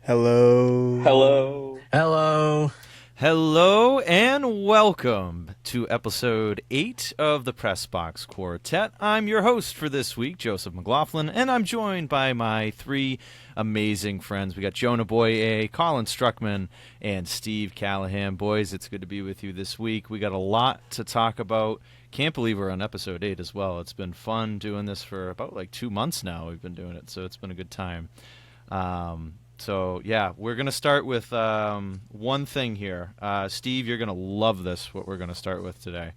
Hello. Hello. Hello. Hello and welcome to episode 8 of the Press Box Quartet. I'm your host for this week, Joseph McLaughlin, and I'm joined by my three amazing friends. We got Jonah Boye, Colin Struckman, and Steve Callahan. Boys, it's good to be with you this week. We got a lot to talk about. Can't believe we're on episode 8 as well. It's been fun doing this for about 2 months now. We've been doing it, so it's been a good time. So, yeah, we're going to start with one thing here. Steve, you're going to love this, what we're going to start with today.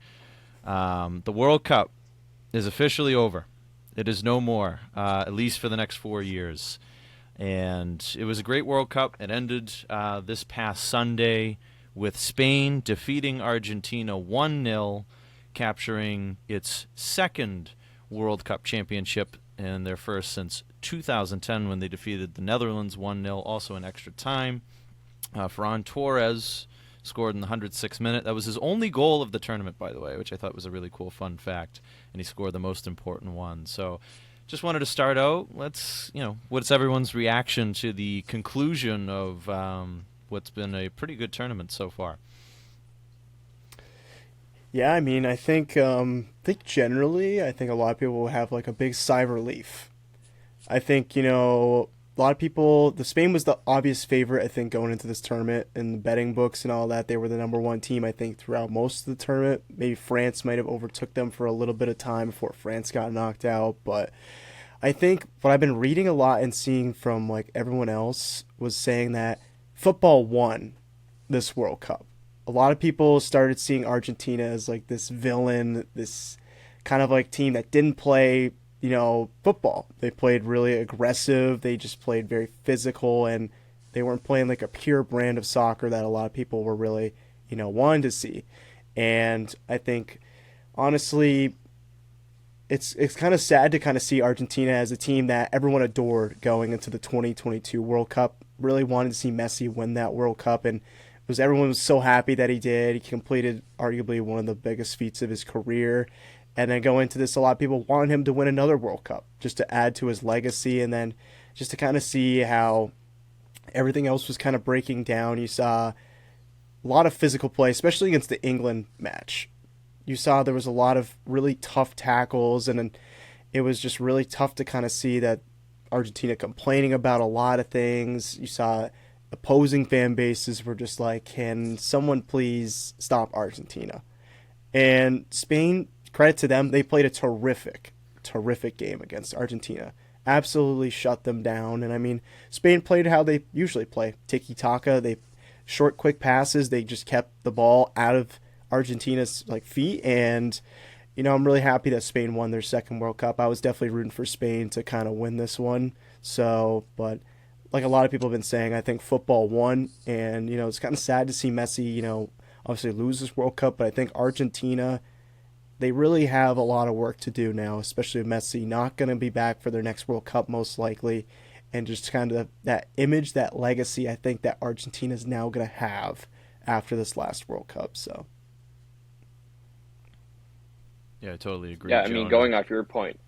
The World Cup is officially over. It is no more, at least for the next 4 years. And it was a great World Cup. It ended this past Sunday with Spain defeating Argentina 1-0, capturing its second World Cup championship and their first since 2010 when they defeated the Netherlands 1-0, also in extra time. Ferran Torres scored in the 106th minute. That was his only goal of the tournament, by the way, which I thought was a really cool fun fact, and he scored the most important one. So just wanted to start out, what's everyone's reaction to the conclusion of what's been a pretty good tournament so far? Yeah, I think generally, I think a lot of people will have like a big sigh of relief. I think, a lot of people, the Spain was the obvious favorite, I think, going into this tournament in the betting books and all that. They were the number one team, I think, throughout most of the tournament. Maybe France might have overtook them for a little bit of time before France got knocked out. But I think what I've been reading a lot and seeing from like everyone else was saying that football won this World Cup. A lot of people started seeing Argentina as like this villain, this kind of like team that didn't play, football. They played really aggressive. They just played very physical, and they weren't playing like a pure brand of soccer that a lot of people were really, wanting to see. And I think, honestly, it's kind of sad to kind of see Argentina as a team that everyone adored going into the 2022 World Cup. Really wanted to see Messi win that World Cup, and everyone was so happy that he did. He completed arguably one of the biggest feats of his career. And then going into this, a lot of people wanted him to win another World Cup just to add to his legacy, and then just to kind of see how everything else was kind of breaking down. You saw a lot of physical play, especially against the England match. You saw there was a lot of really tough tackles, and then it was just really tough to kind of see that Argentina complaining about a lot of things. You saw opposing fan bases were just like, can someone please stop Argentina? And Spain, credit to them, they played a terrific game against Argentina. Absolutely shut them down. And Spain played how they usually play. Tiki-taka, they short, quick passes. They just kept the ball out of Argentina's feet. And, I'm really happy that Spain won their second World Cup. I was definitely rooting for Spain to kind of win this one. But like a lot of people have been saying, I think football won, and, it's kind of sad to see Messi, obviously lose this World Cup, but I think Argentina, they really have a lot of work to do now, especially with Messi not going to be back for their next World Cup most likely, and just kind of that image, that legacy, I think that Argentina is now going to have after this last World Cup, so. Yeah, I totally agree. Yeah, Jonah. going off your point,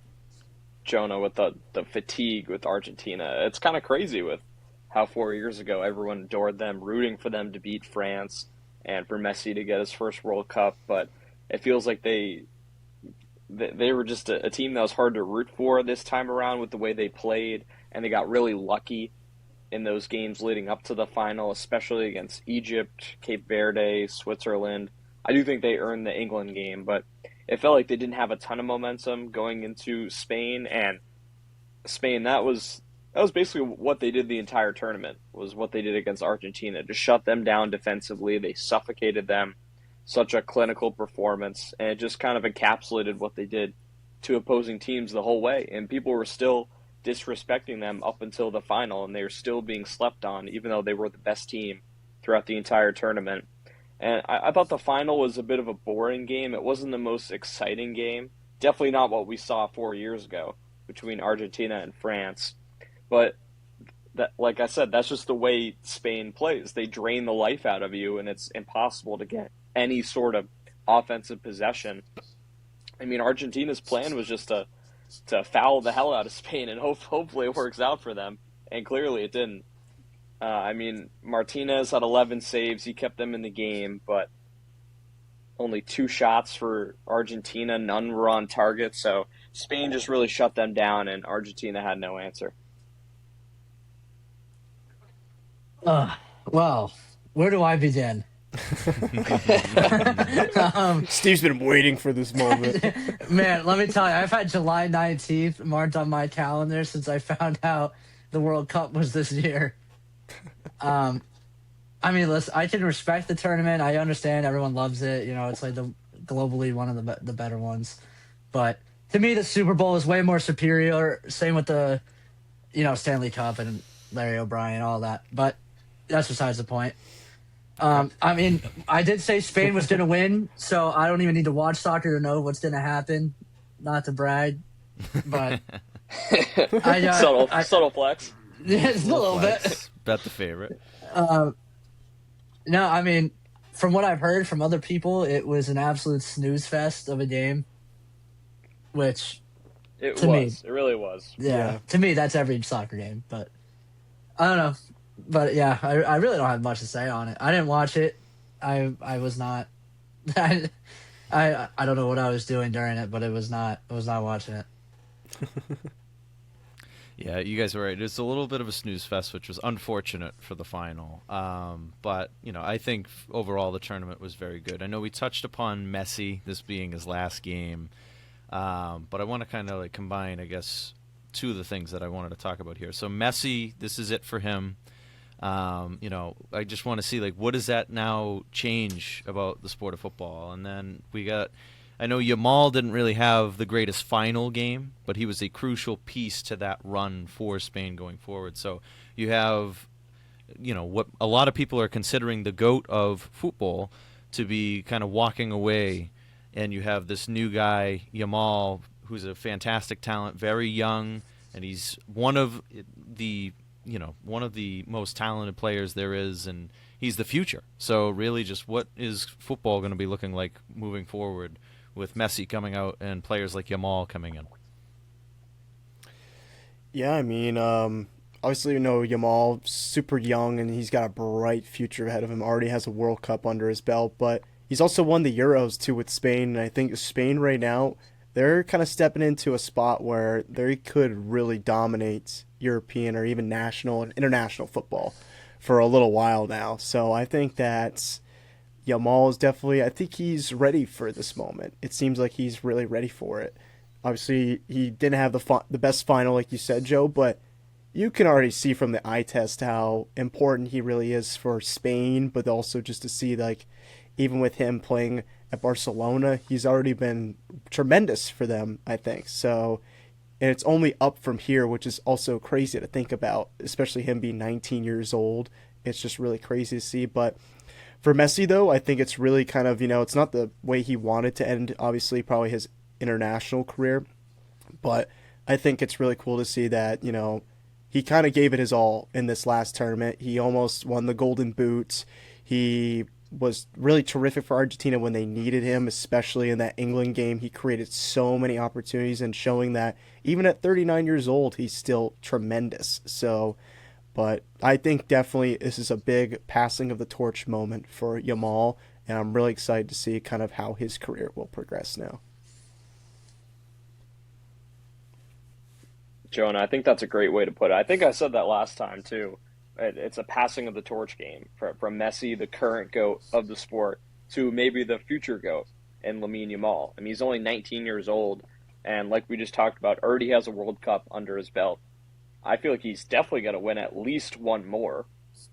Jonah, with the fatigue with Argentina, it's kind of crazy with how 4 years ago everyone adored them, rooting for them to beat France and for Messi to get his first World Cup. But it feels like they were just a team that was hard to root for this time around with the way they played, and they got really lucky in those games leading up to the final, especially against Egypt, Cape Verde, Switzerland. I do think they earned the England game, but it felt like they didn't have a ton of momentum going into Spain, and Spain, that was basically what they did the entire tournament, was what they did against Argentina. Just shut them down defensively. They suffocated them. Such a clinical performance, and it just kind of encapsulated what they did to opposing teams the whole way. And people were still disrespecting them up until the final, and they were still being slept on, even though they were the best team throughout the entire tournament. And I thought the final was a bit of a boring game. It wasn't the most exciting game. Definitely not what we saw 4 years ago between Argentina and France. But that, like I said, that's just the way Spain plays. They drain the life out of you, and it's impossible to get any sort of offensive possession. Argentina's plan was just to foul the hell out of Spain, and hopefully it works out for them. And clearly it didn't. I mean, Martinez had 11 saves. He kept them in the game, but only 2 shots for Argentina. None were on target. So Spain just really shut them down, and Argentina had no answer. Well, where do I begin? Steve's been waiting for this moment. Man, let me tell you, I've had July 19th marked on my calendar since I found out the World Cup was this year. I mean, listen, I can respect the tournament. I understand everyone loves it. You know, it's like globally one of the better ones. But to me, the Super Bowl is way more superior. Same with the, Stanley Cup and Larry O'Brien, all that. But that's besides the point. I mean, I did say Spain was going to win, so I don't even need to watch soccer to know what's going to happen. Not to brag, but subtle flex. It's a little bit. Bet the favorite. No, I mean, from what I've heard from other people, it was an absolute snooze fest of a game. Which, It really was. Yeah, to me, that's every soccer game. But I don't know. But yeah, I really don't have much to say on it. I didn't watch it. I was not. I don't know what I was doing during it, but I was not watching it. Yeah, you guys were right. It's a little bit of a snooze fest, which was unfortunate for the final. But, I think overall the tournament was very good. I know we touched upon Messi, this being his last game. But I want to kind of combine, I guess, two of the things that I wanted to talk about here. So Messi, this is it for him. I just want to see, what does that now change about the sport of football? And then I know Yamal didn't really have the greatest final game, but he was a crucial piece to that run for Spain going forward. So you have, what a lot of people are considering the GOAT of football to be kind of walking away, and you have this new guy, Yamal, who's a fantastic talent, very young, and he's one of the most talented players there is, and he's the future. So really, just what is football going to be looking like moving forward with Messi coming out and players like Yamal coming in? Yeah, I mean, obviously, Yamal, super young, and he's got a bright future ahead of him. Already has a World Cup under his belt, but he's also won the Euros, too, with Spain. And I think Spain right now, they're kind of stepping into a spot where they could really dominate European or even national and international football for a little while now. So I think that Yamal is I think he's ready for this moment. It seems like he's really ready for it. Obviously, he didn't have the best final, like you said, Joe, but you can already see from the eye test how important he really is for Spain, but also just to see, even with him playing at Barcelona, he's already been tremendous for them, I think. So, and it's only up from here, which is also crazy to think about, especially him being 19 years old. It's just really crazy to see. But for Messi, though, I think it's really kind of, it's not the way he wanted to end, obviously, probably his international career. But I think it's really cool to see that, he kind of gave it his all in this last tournament. He almost won the Golden Boot. He was really terrific for Argentina when they needed him, especially in that England game. He created so many opportunities and showing that even at 39 years old, he's still tremendous. So, but I think definitely this is a big passing of the torch moment for Yamal, and I'm really excited to see kind of how his career will progress now. Jonah, I think that's a great way to put it. I think I said that last time, too. It's a passing of the torch game from Messi, the current GOAT of the sport, to maybe the future GOAT in Lamine Yamal. I mean, he's only 19 years old, and like we just talked about, already has a World Cup under his belt. I feel like he's definitely going to win at least one more,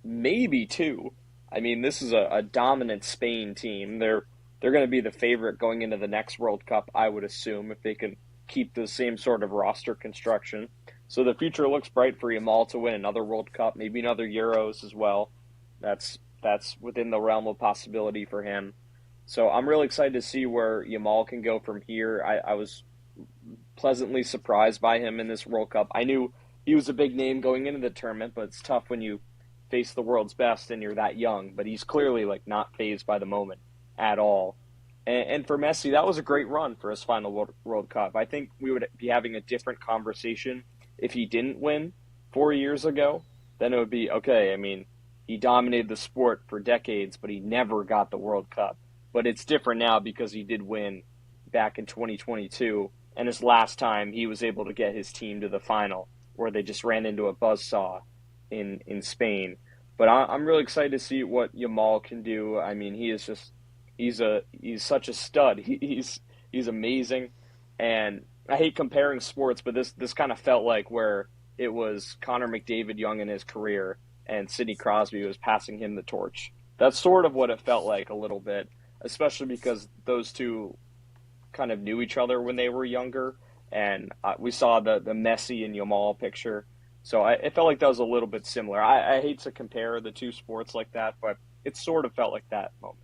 maybe two. I mean, this is a dominant Spain team. They're going to be the favorite going into the next World Cup, I would assume, if they can keep the same sort of roster construction. So the future looks bright for Yamal to win another World Cup, maybe another Euros as well. That's within the realm of possibility for him. So I'm really excited to see where Yamal can go from here. I was pleasantly surprised by him in this World Cup. I knew he was a big name going into the tournament, but it's tough when you face the world's best and you're that young. But he's clearly not fazed by the moment at all. And for Messi, that was a great run for his final World Cup. I think we would be having a different conversation if he didn't win 4 years ago. then it would be, okay, I mean, he dominated the sport for decades, but he never got the World Cup. But it's different now because he did win back in 2022, and his last time he was able to get his team to the final, where they just ran into a buzzsaw in Spain. But I'm really excited to see what Yamal can do. I mean, he's such a stud. He's amazing, and I hate comparing sports, but this kind of felt like where it was Connor McDavid young in his career and Sidney Crosby was passing him the torch. That's sort of what it felt like a little bit, especially because those two kind of knew each other when they were younger, and we saw the Messi and Yamal picture. So it felt like that was a little bit similar. I hate to compare the two sports like that, but it sort of felt like that moment.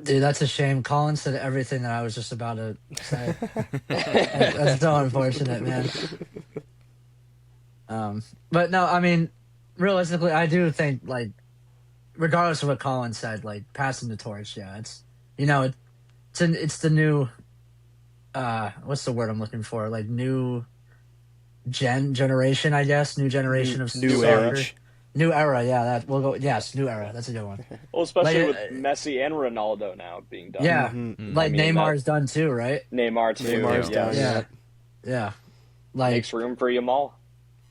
Dude, that's a shame. Colin said everything that I was just about to say. That's so unfortunate, man. But no, I mean, realistically, I do think, like, regardless of what Colin said, like, passing the torch, yeah, it's, you know, it's the new, what's the word I'm looking for? Like, new generation, I guess. New generation of new soccer. age. New era, yeah. That we'll go. Yes, new era. That's a good one. Well, especially Like, with Messi and Ronaldo now being done. Yeah, Mm-hmm. like I mean, Neymar's done too, right? Neymar too. Neymar's yeah. done. Yeah, yeah. Like, Makes room for Yamal.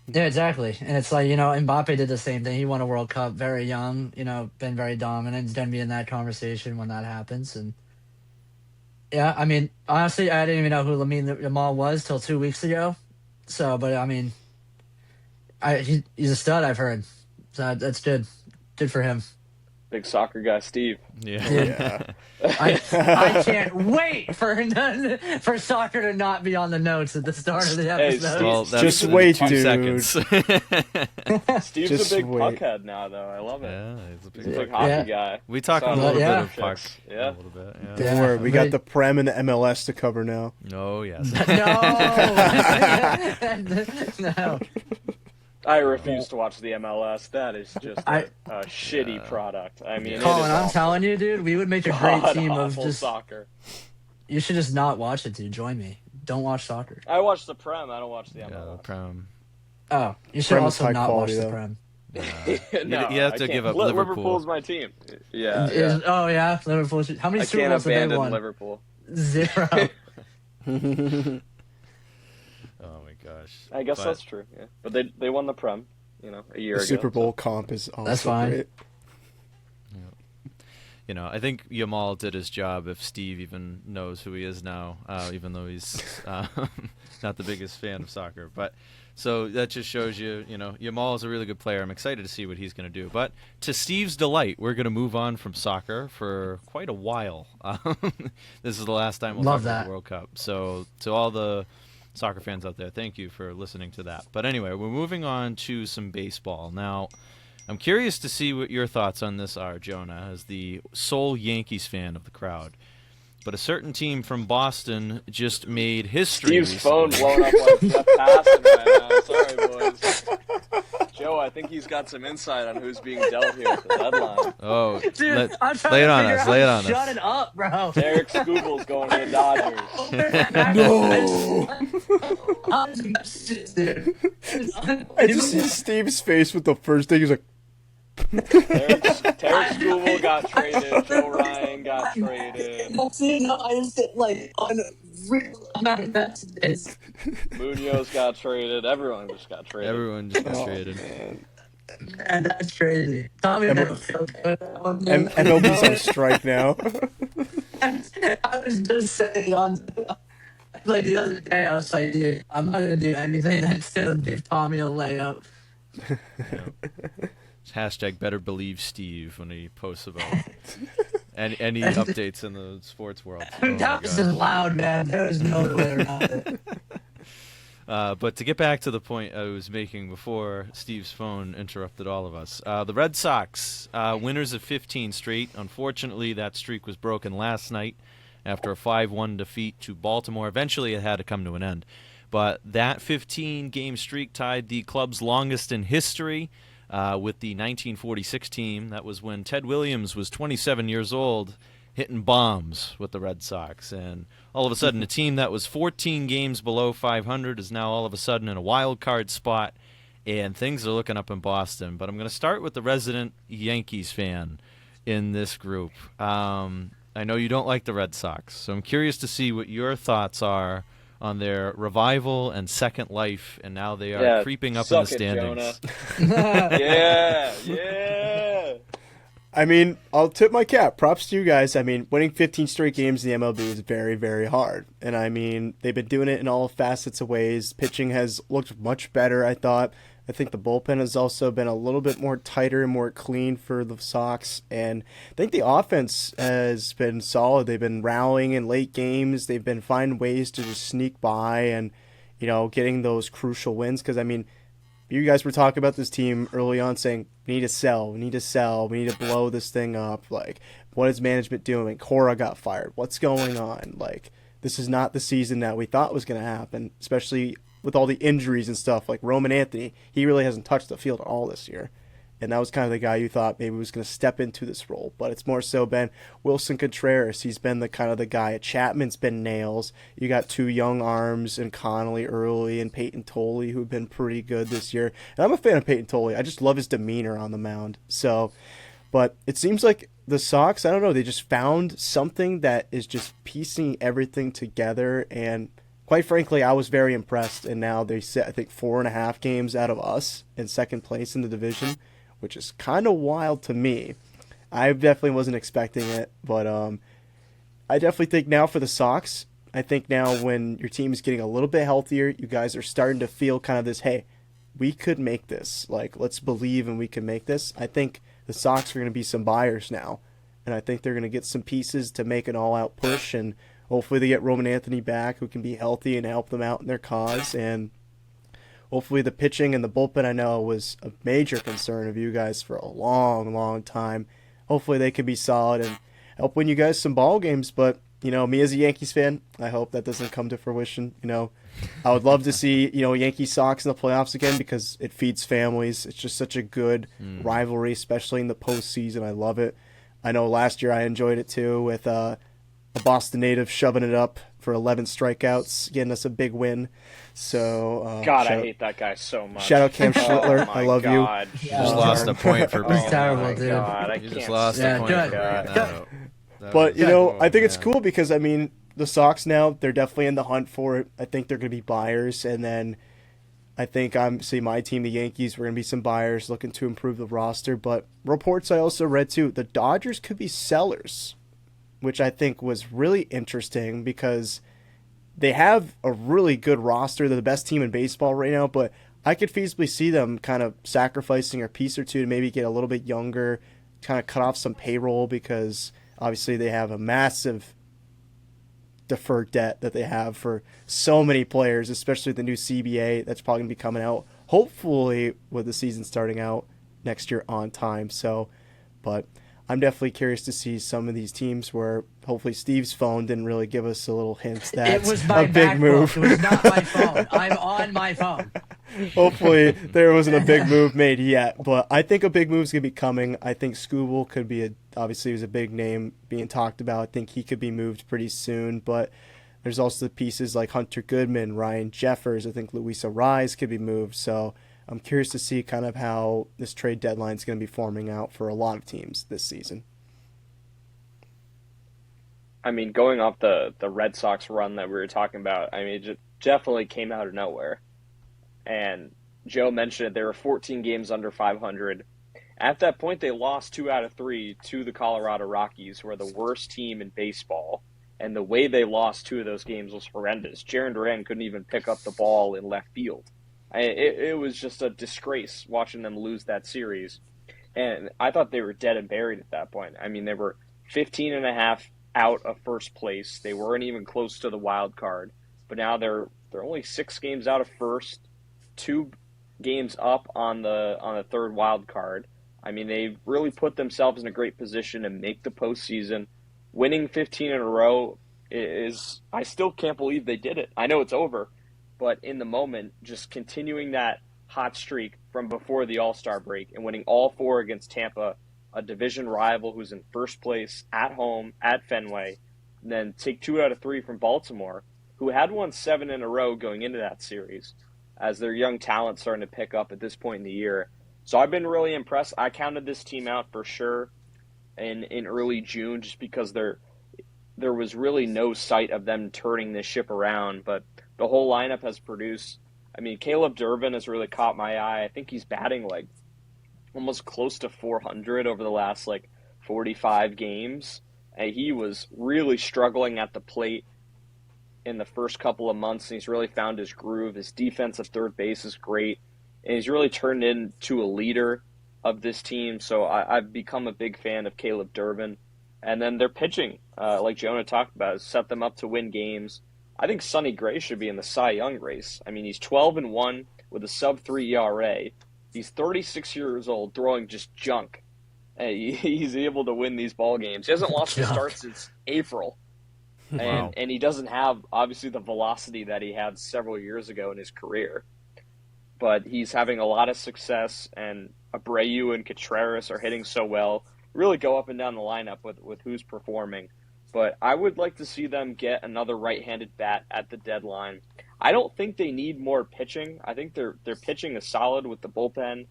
yeah, exactly. And it's like, you know, Mbappe did the same thing. He won a World Cup very young. You know, been very dominant. He's gonna be in that conversation when that happens. And yeah, I mean, honestly, I didn't even know who Lamine Yamal was till 2 weeks ago. So, but I mean, he's a stud. I've heard. So that's good. Good for him. Big soccer guy, Steve. Yeah. Yeah. I can't wait for soccer to not be on the notes at the start of the Hey, episode. Well, that's Just in wait, 2 dude. seconds. Steve's Just a big wait. puckhead now, though. I love it. Yeah, he's a big He's a big puck. hockey Yeah. guy. We talk a Saw little yeah. bit of puck. Yeah. A little bit. Yeah. Don't Yeah, worry, we got right. the Prem and the MLS to cover now. Oh yes. No. No. I refuse to watch the MLS. That is just I- a shitty product. I mean, Colin, it is I'm awful. telling you, dude, we would make a great team of God-awful just. soccer. You should just not watch it, dude. Join me. Don't watch soccer. I watch the Prem. I don't watch the Yeah, MLS. Prem. Oh, you should Prem is also high not quality, watch though. the Prem. No, you have I to can't. give up Liverpool. Liverpool's my team. Yeah, Oh yeah, Liverpool. How many I Super can't Bowls have they abandon won? Liverpool. 0. Oh my gosh. I guess But- that's true. Yeah, but they won the Prem, a year The ago. Super Bowl so. comp is also That's fine. great. You know, I think Yamal did his job if Steve even knows who he is now, even though he's not the biggest fan of soccer. But so that just shows you, Yamal is a really good player. I'm excited to see what he's going to do. But to Steve's delight, we're going to move on from soccer for quite a while. This is the last time we'll Love talk about that. the World Cup. So to all the soccer fans out there, thank you for listening to that. But anyway, we're moving on to some baseball. Now, I'm curious to see what your thoughts on this are, Jonah, as the sole Yankees fan of the crowd. But a certain team from Boston just made history. Steve's phone recently. blown up like Jeff Passan right now. Sorry, boys. Joe, I think he's got some insight on who's being dealt here at the deadline. Oh, Dude, I'm trying lay it to on figure us. out. Lay it on Shut us. it up, bro. Derek Scooble's going to the Dodgers. I just see Steve's face with the first thing. He's like, Derek Scooble got traded. Joe Ryan got traded. I just get like unreal amount of messages. Munoz got traded. Everyone just got traded. Everyone just got oh, traded. man. And that's crazy. Tommy didn't feel good. MLB's on strike now. I was just saying like the other day, I was like, dude, I'm not gonna do anything that's gonna give Tommy a layup. Hashtag better believe Steve when he posts about any updates in the sports world. Oh my That was God. just loud, man. There was no way around it. But to get back to the point I was making before Steve's phone interrupted all of us, the Red Sox, winners of 15 straight. Unfortunately, that streak was broken last night after a 5-1 defeat to Baltimore. Eventually, it had to come to an end. But that 15-game streak tied the club's longest in history with the 1946 team. That was when Ted Williams was 27 years old, hitting bombs with the Red Sox. And all of a sudden, a team that was 14 games below 500 is now all of a sudden in a wild card spot and things are looking up in Boston. But I'm going to start with the resident Yankees fan in this group. I know you don't like the Red Sox, so I'm curious to see what your thoughts are on their revival and second life, and now they are creeping up in the standings. Yeah. I mean, I'll tip my cap. Props to you guys. I mean, winning 15 straight games in the MLB is very, very hard. And I mean, they've been doing it in all facets of ways. Pitching has looked much better, I thought. I think the bullpen has also been a little bit more tighter and more clean for the Sox. And I think the offense has been solid. They've been rallying in late games. They've been finding ways to just sneak by and, getting those crucial wins. Because, I mean, you guys were talking about this team early on saying, we need to sell, we need to blow this thing up. Like, what is management doing? Cora got fired. What's going on? Like, this is not the season that we thought was going to happen, especially with all the injuries and stuff. Like Roman Anthony, he really hasn't touched the field at all this year. And that was kind of the guy you thought maybe was going to step into this role. But it's more so been Wilson Contreras. He's been the kind of the guy. Chapman's been nails. You got two young arms and Connolly early and Peyton Tolley, who've been pretty good this year. And I'm a fan of Peyton Tolley. I just love his demeanor on the mound. So, but it seems like the Sox, I don't know, they just found something that is just piecing everything together. And quite frankly, I was very impressed. And now they sit, I think, 4.5 games out of us in second place in the division, which is kind of wild to me. I definitely wasn't expecting it, but I definitely think now for the Sox, I think now when your team is getting a little bit healthier, you guys are starting to feel kind of this, hey, we could make this. Like, let's believe and we can make this. I think the Sox are going to be some buyers now, and I think they're going to get some pieces to make an all-out push, and hopefully they get Roman Anthony back who can be healthy and help them out in their cause, and hopefully the pitching and the bullpen, I know, was a major concern of you guys for a long, long time. Hopefully they can be solid and help win you guys some ball games. But, me as a Yankees fan, I hope that doesn't come to fruition. I would love to see, Yankees Sox in the playoffs again because it feeds families. It's just such a good rivalry, especially in the postseason. I love it. I know last year I enjoyed it too with a Boston native shoving it up for 11 strikeouts, getting us a big win. So, God, I hate that guy so much. Shout out Cam Schlittler. I love you. You just lost a point for being terrible, dude. God, you just lost a point for bringing that up. But, I think it's cool because, I mean, the Sox now, they're definitely in the hunt for it. I think they're going to be buyers. And then I think my team, the Yankees, we're going to be some buyers looking to improve the roster. But reports I also read, too, the Dodgers could be sellers, which I think was really interesting because they have a really good roster. They're the best team in baseball right now, but I could feasibly see them kind of sacrificing a piece or two to maybe get a little bit younger, kind of cut off some payroll because obviously they have a massive deferred debt that they have for so many players, especially the new CBA that's probably going to be coming out, hopefully with the season starting out next year on time. So, but I'm definitely curious to see some of these teams where hopefully Steve's phone didn't really give us a little hint that it was my a big move. It was not my phone. I'm on my phone. Hopefully there wasn't a big move made yet, but I think a big move's going to be coming. I think Skubal could be obviously he was a big name being talked about. I think he could be moved pretty soon, but there's also the pieces like Hunter Goodman, Ryan Jeffers. I think Luis Ariz could be moved. So I'm curious to see kind of how this trade deadline is going to be forming out for a lot of teams this season. I mean, going off the Red Sox run that we were talking about, I mean, it definitely came out of nowhere. And Joe mentioned it, they were 14 games under 500. At that point, they lost 2 out of 3 to the Colorado Rockies, who are the worst team in baseball. And the way they lost 2 of those games was horrendous. Jarren Duran couldn't even pick up the ball in left field. It was just a disgrace watching them lose that series. And I thought they were dead and buried at that point. I mean, they were 15 and a half out of first place. They weren't even close to the wild card. But now they're only 6 games out of first, 2 games up on the third wild card. I mean, they've really put themselves in a great position to make the postseason. Winning 15 in a row is, I still can't believe they did it. I know it's over. But in the moment, just continuing that hot streak from before the All-Star break and winning all 4 against Tampa, a division rival who's in first place at home at Fenway, and then take 2 out of 3 from Baltimore, who had won 7 in a row going into that series. as their young talent starting to pick up at this point in the year. So I've been really impressed. I counted this team out for sure in early June just because there was really no sight of them turning this ship around. But the whole lineup has produced. I mean, Caleb Durbin has really caught my eye. I think he's batting like almost close to 400 over the last like 45 games. And he was really struggling at the plate in the first couple of months, and he's really found his groove. His defense at third base is great, and he's really turned into a leader of this team. So I've become a big fan of Caleb Durbin. And then their pitching, like Jonah talked about, has set them up to win games. I think Sonny Gray should be in the Cy Young race. I mean, he's 12-1 with a sub-3 ERA. He's 36 years old, throwing just junk. And he's able to win these ball games. He hasn't lost a start since April. Wow. And he doesn't have, obviously, the velocity that he had several years ago in his career. But he's having a lot of success, and Abreu and Contreras are hitting so well. Really go up and down the lineup with who's performing. But I would like to see them get another right-handed bat at the deadline. I don't think they need more pitching. I think their pitching is solid with the bullpen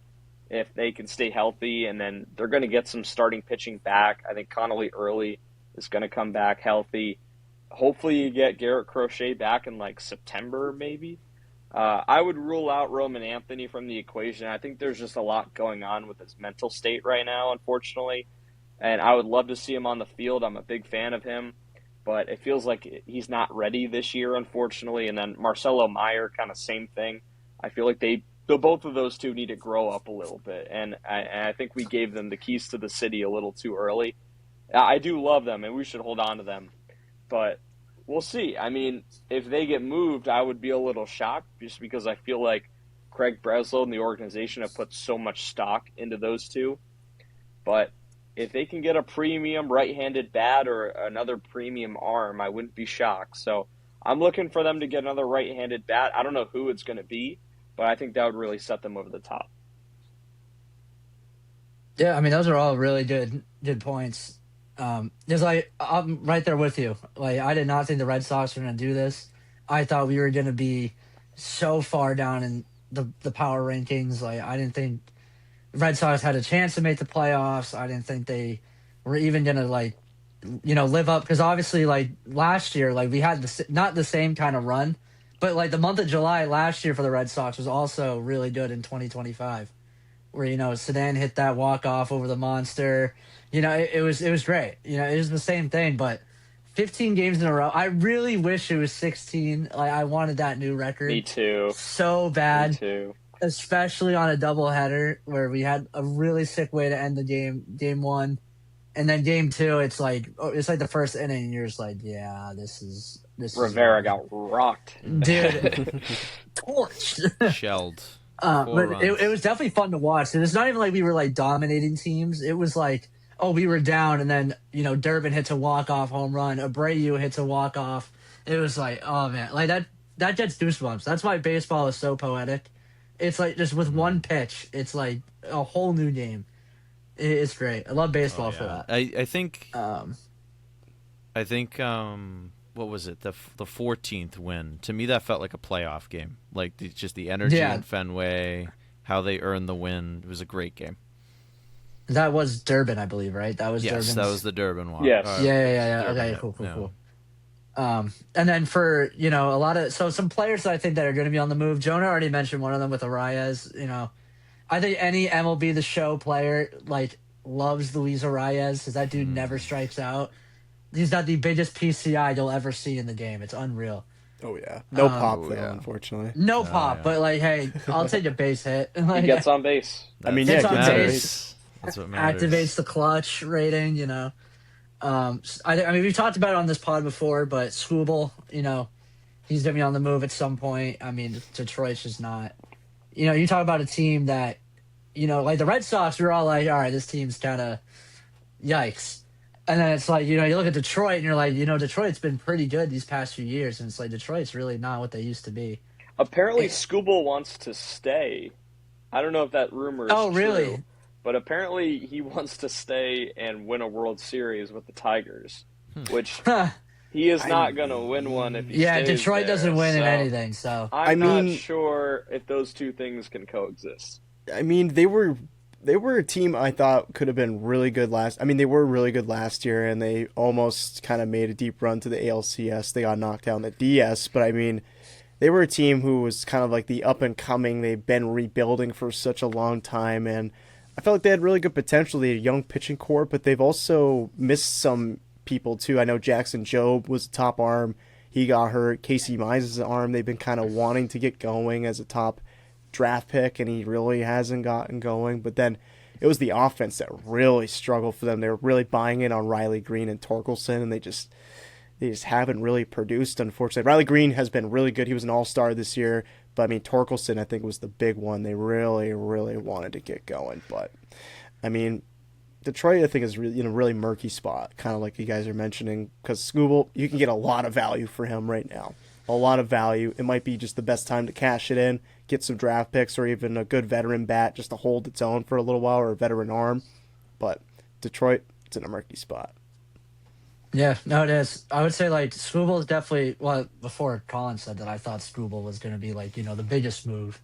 if they can stay healthy, and then they're going to get some starting pitching back. I think Connolly Early is going to come back healthy. Hopefully you get Garrett Crochet back in like September maybe. I would rule out Roman Anthony from the equation. I think there's just a lot going on with his mental state right now, unfortunately. And I would love to see him on the field. I'm a big fan of him. But it feels like he's not ready this year, unfortunately. And then Marcelo Meyer, kind of same thing. I feel like both of those two need to grow up a little bit. And I think we gave them the keys to the city a little too early. I do love them, and we should hold on to them. But we'll see. I mean, if they get moved, I would be a little shocked just because I feel like Craig Breslow and the organization have put so much stock into those two. But if they can get a premium right-handed bat or another premium arm, I wouldn't be shocked. So I'm looking for them to get another right-handed bat. I don't know who it's going to be, but I think that would really set them over the top. Yeah, I mean, those are all really good points. Just like, I'm right there with you. Like, I did not think the Red Sox were going to do this. I thought we were going to be so far down in the power rankings. Like, I didn't think Red Sox had a chance to make the playoffs. I didn't think they were even going to, like, live up. Because obviously, like, last year, like, we had not the same kind of run. But, like, the month of July last year for the Red Sox was also really good in 2025. Where, Sedan hit that walk-off over the monster. It was great. It was the same thing, but 15 games in a row. I really wish it was 16. Like, I wanted that new record. Me too. So bad. Me too. Especially on a doubleheader where we had a really sick way to end the game one. And then game two, it's like the first inning, and you're just like, yeah, this is Rivera got rocked. Dude, torched. Shelled. But it was definitely fun to watch. And it's not even like we were like dominating teams. It was like, we were down, and then Durbin hits a walk-off home run. Abreu hits a walk-off. It was like, oh man, like that gets goosebumps. That's why baseball is so poetic. It's like just with one pitch, it's like a whole new game. It's great. I love baseball for that. I think. What was it? The 14th win. To me, that felt like a playoff game. Like just the energy in Fenway, how they earned the win. It was a great game. That was Durbin, I believe, right? That was Durbin's... that was the Durbin one. Yes. Yeah. Okay, cool. And then for a lot of some players that I think that are going to be on the move. Jonah already mentioned one of them with Arias. I think any MLB The Show player like loves Luis Arias because that dude never strikes out. He's got the biggest PCI you'll ever see in the game. It's unreal. Oh yeah, no pop though, unfortunately. No pop, but like, hey, I'll take a base hit. Like, he gets on base. I mean, gets yeah, on base. That's what matters. Activates the clutch rating. I mean, we've talked about it on this pod before, but Skubal, he's gonna be on the move at some point. I mean, Detroit's just not. You talk about a team that, like the Red Sox, we were all like, all right, this team's kind of yikes. And then it's like, you look at Detroit and you're like, Detroit's been pretty good these past few years. And it's like, Detroit's really not what they used to be. Apparently, Skubal wants to stay. I don't know if that rumor is true. Oh, really? But apparently he wants to stay and win a World Series with the Tigers, which He is not going to win one if he Yeah, stays Detroit there, doesn't win in so anything, so. I'm I not mean- sure if those two things can coexist. I mean, they were a team I thought could have been really good last. I mean, they were really good last year, and they almost kind of made a deep run to the ALCS. They got knocked down the DS, but I mean, they were a team who was kind of like the up and coming. They've been rebuilding for such a long time, and I felt like they had really good potential. They had a young pitching core, but they've also missed some people too. I know Jackson Jobe was a top arm. He got hurt. Casey Mize' arm. They've been kind of wanting to get going as a top draft pick, and he really hasn't gotten going. But then it was the offense that really struggled for them. They were really buying in on Riley Green and Torkelson, and they just haven't really produced, unfortunately. Riley Green has been really good. He was an all-star this year, but I mean, Torkelson, I think, was the big one. They really, really wanted to get going. But I mean, Detroit, I think, is really in a really murky spot, kind of like you guys are mentioning, because Skubal, you can get a lot of value for him right now. A lot of value. It might be just the best time to cash it in, get some draft picks, or even a good veteran bat just to hold its own for a little while, or a veteran arm. But Detroit, it's in a murky spot. Yeah, no, it is. I would say, like, Skubal is definitely, well, before Colin said that, I thought Skubal was going to be, like, the biggest move.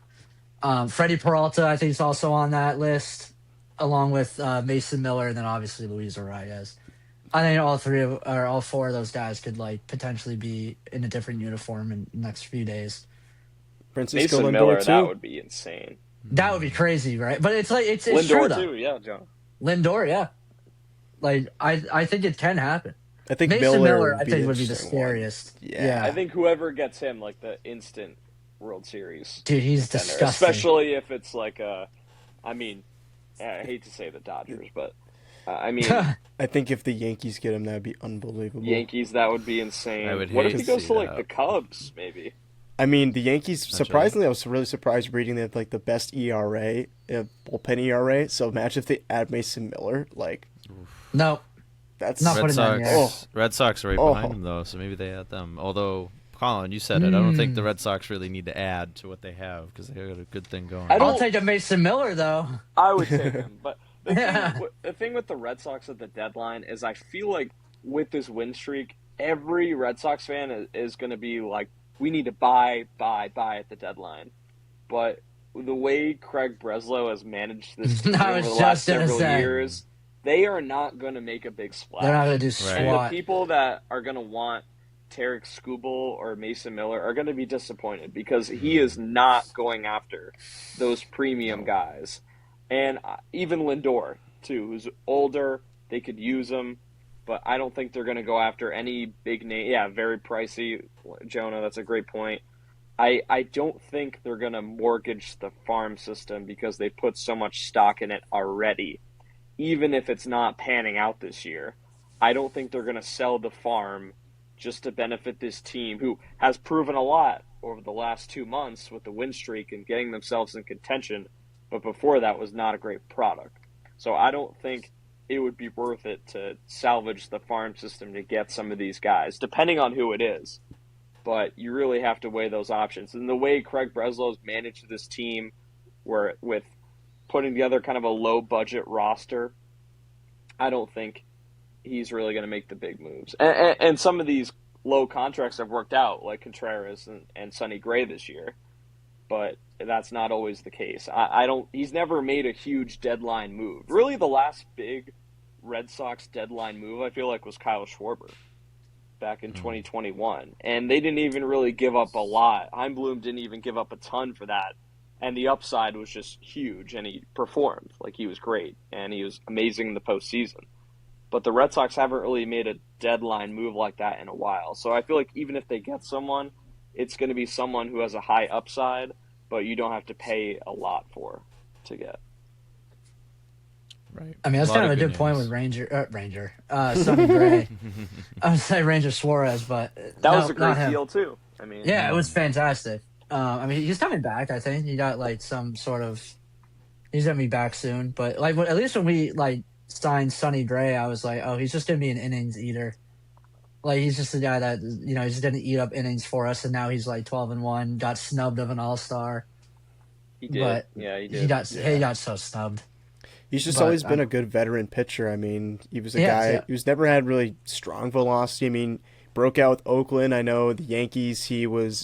Freddie Peralta, I think, is also on that list, along with Mason Miller, and then obviously Luis Arias. I think all four of those guys could, like, potentially be in a different uniform in the next few days. Francisco Mason Lindor, Miller, too. that would be insane. That would be crazy, right? But it's like, it's true, Lindor though. too, yeah, John. Lindor, yeah. Like, I think it can happen. I think Mason Miller, I the think, would be the interesting one. scariest. Yeah. I think whoever gets him, like the instant World Series Dude, he's contender, disgusting. especially if it's like I hate to say the Dodgers, but I mean, I think if the Yankees get him, that would be unbelievable. Yankees, that would be insane. I would What hate if he to goes see to like that. the Cubs, maybe? I mean, the Yankees, That's surprisingly, I was really surprised reading they have like the best ERA, bullpen ERA. So imagine if they add Mason Miller. Like, No. that's Not Red putting that in Sox, there. Red Sox are right Oh. behind them, though, so maybe they add them. Although, Colin, you said it. I don't think the Red Sox really need to add to what they have because they got a good thing going. I don't- I'll take a Mason Miller, though. I would take him, but Yeah. the thing with the Red Sox at the deadline is I feel like with this win streak, every Red Sox fan is going to be like, we need to buy at the deadline. But the way Craig Breslow has managed this team I over was the just last gonna several say. years, they are not going to make a big splash. They're not going to do Right. And the squat. people that are going to want Tarek Skubal or Mason Miller are going to be disappointed because he is not going after those premium guys. And even Lindor, too, who's older. They could use him, but I don't think they're going to go after any big name. Yeah, very pricey. Jonah, that's a great point. I don't think they're going to mortgage the farm system because they put so much stock in it already. Even if it's not panning out this year, I don't think they're going to sell the farm just to benefit this team who has proven a lot over the last 2 months with the win streak and getting themselves in contention, but before that was not a great product. So I don't think it would be worth it to salvage the farm system to get some of these guys, depending on who it is. But you really have to weigh those options. And the way Craig Breslow's managed this team, where with putting together kind of a low-budget roster, I don't think he's really going to make the big moves. And some of these low contracts have worked out, like Contreras and Sonny Gray this year. But that's not always the case. He's never made a huge deadline move. Really, the last big Red Sox deadline move, I feel like, was Kyle Schwarber back in 2021. And they didn't even really give up a lot. Heimblum didn't even give up a ton for that. And the upside was just huge, and he performed. Like, he was great, and he was amazing in the postseason. But the Red Sox haven't really made a deadline move like that in a while. So I feel like even if they get someone, it's going to be someone who has a high upside, but you don't have to pay a lot for to get. Right. I mean, that's kind of a good point with Sonny Gray. I would say Ranger Suarez, but That was a not great him. deal, too. I mean, Yeah, it was fantastic. I mean, he's coming back. I think he got like some sort of. He's gonna be back soon, but like at least when we like signed Sonny Gray, I was like, oh, he's just gonna be an innings eater. Like he's just a guy that he's gonna eat up innings for us, and now he's like 12-1, got snubbed of an All-Star. he did. But Yeah, he did. he got so snubbed. He's just But, always been a good veteran pitcher. I mean, he was a Yeah, guy yeah. who's never had really strong velocity. I mean, broke out with Oakland. I know the Yankees, he was,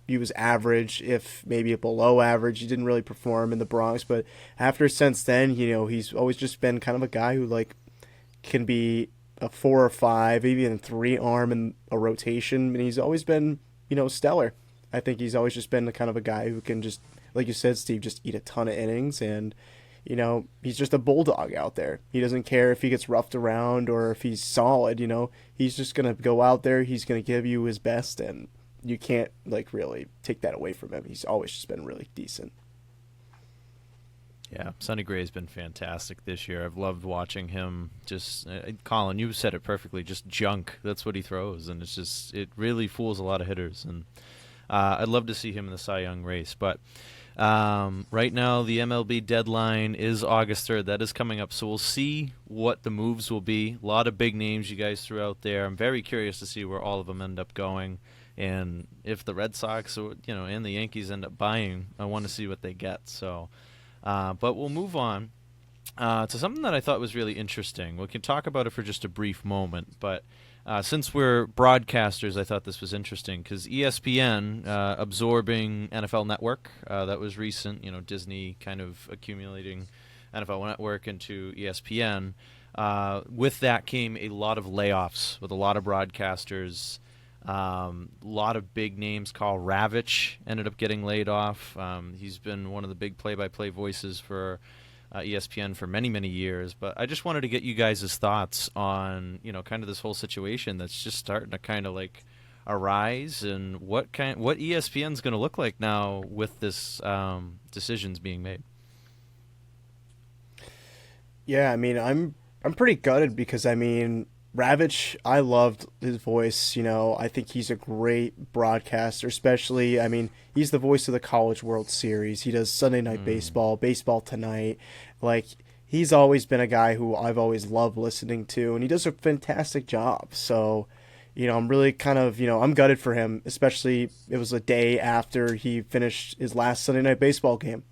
he was average, if maybe below average. He didn't really perform in the Bronx, but since then, he's always just been kind of a guy who like can be a 4 or 5, even a 3 arm in a rotation, and he's always been, stellar. I think he's always just been the kind of a guy who can just, like you said, Steve, just eat a ton of innings, and he's just a bulldog out there. He doesn't care if he gets roughed around or if he's solid, he's just going to go out there, he's going to give you his best, and you can't like really take that away from him. He's always just been really decent. Yeah, Sonny Gray's been fantastic this year. I've loved watching him. Just Colin, you said it perfectly. Just junk. That's what he throws, and it really fools a lot of hitters. And I'd love to see him in the Cy Young race. But right now, the MLB deadline is August 3rd. That is coming up, so we'll see what the moves will be. A lot of big names you guys threw out there. I'm very curious to see where all of them end up going, and if the Red Sox or and the Yankees end up buying, I want to see what they get. So. But we'll move on to something that I thought was really interesting. We can talk about it for just a brief moment, but since we're broadcasters, I thought this was interesting because ESPN absorbing NFL Network, that was recent, Disney kind of accumulating NFL Network into ESPN. With that came a lot of layoffs with a lot of broadcasters. A lot of big names. Carl Ravitch ended up getting laid off. He's been one of the big play-by-play voices for ESPN for many, many years. But I just wanted to get you guys' thoughts on, kind of this whole situation that's just starting to kind of like arise, and what ESPN's going to look like now with this decisions being made. Yeah, I mean, I'm pretty gutted because Ravitch, I loved his voice. I think he's a great broadcaster, especially, he's the voice of the College World Series. He does Sunday Night Baseball, Baseball Tonight. Like, he's always been a guy who I've always loved listening to, and he does a fantastic job. So, I'm really kind of, I'm gutted for him, especially it was a day after he finished his last Sunday Night Baseball game.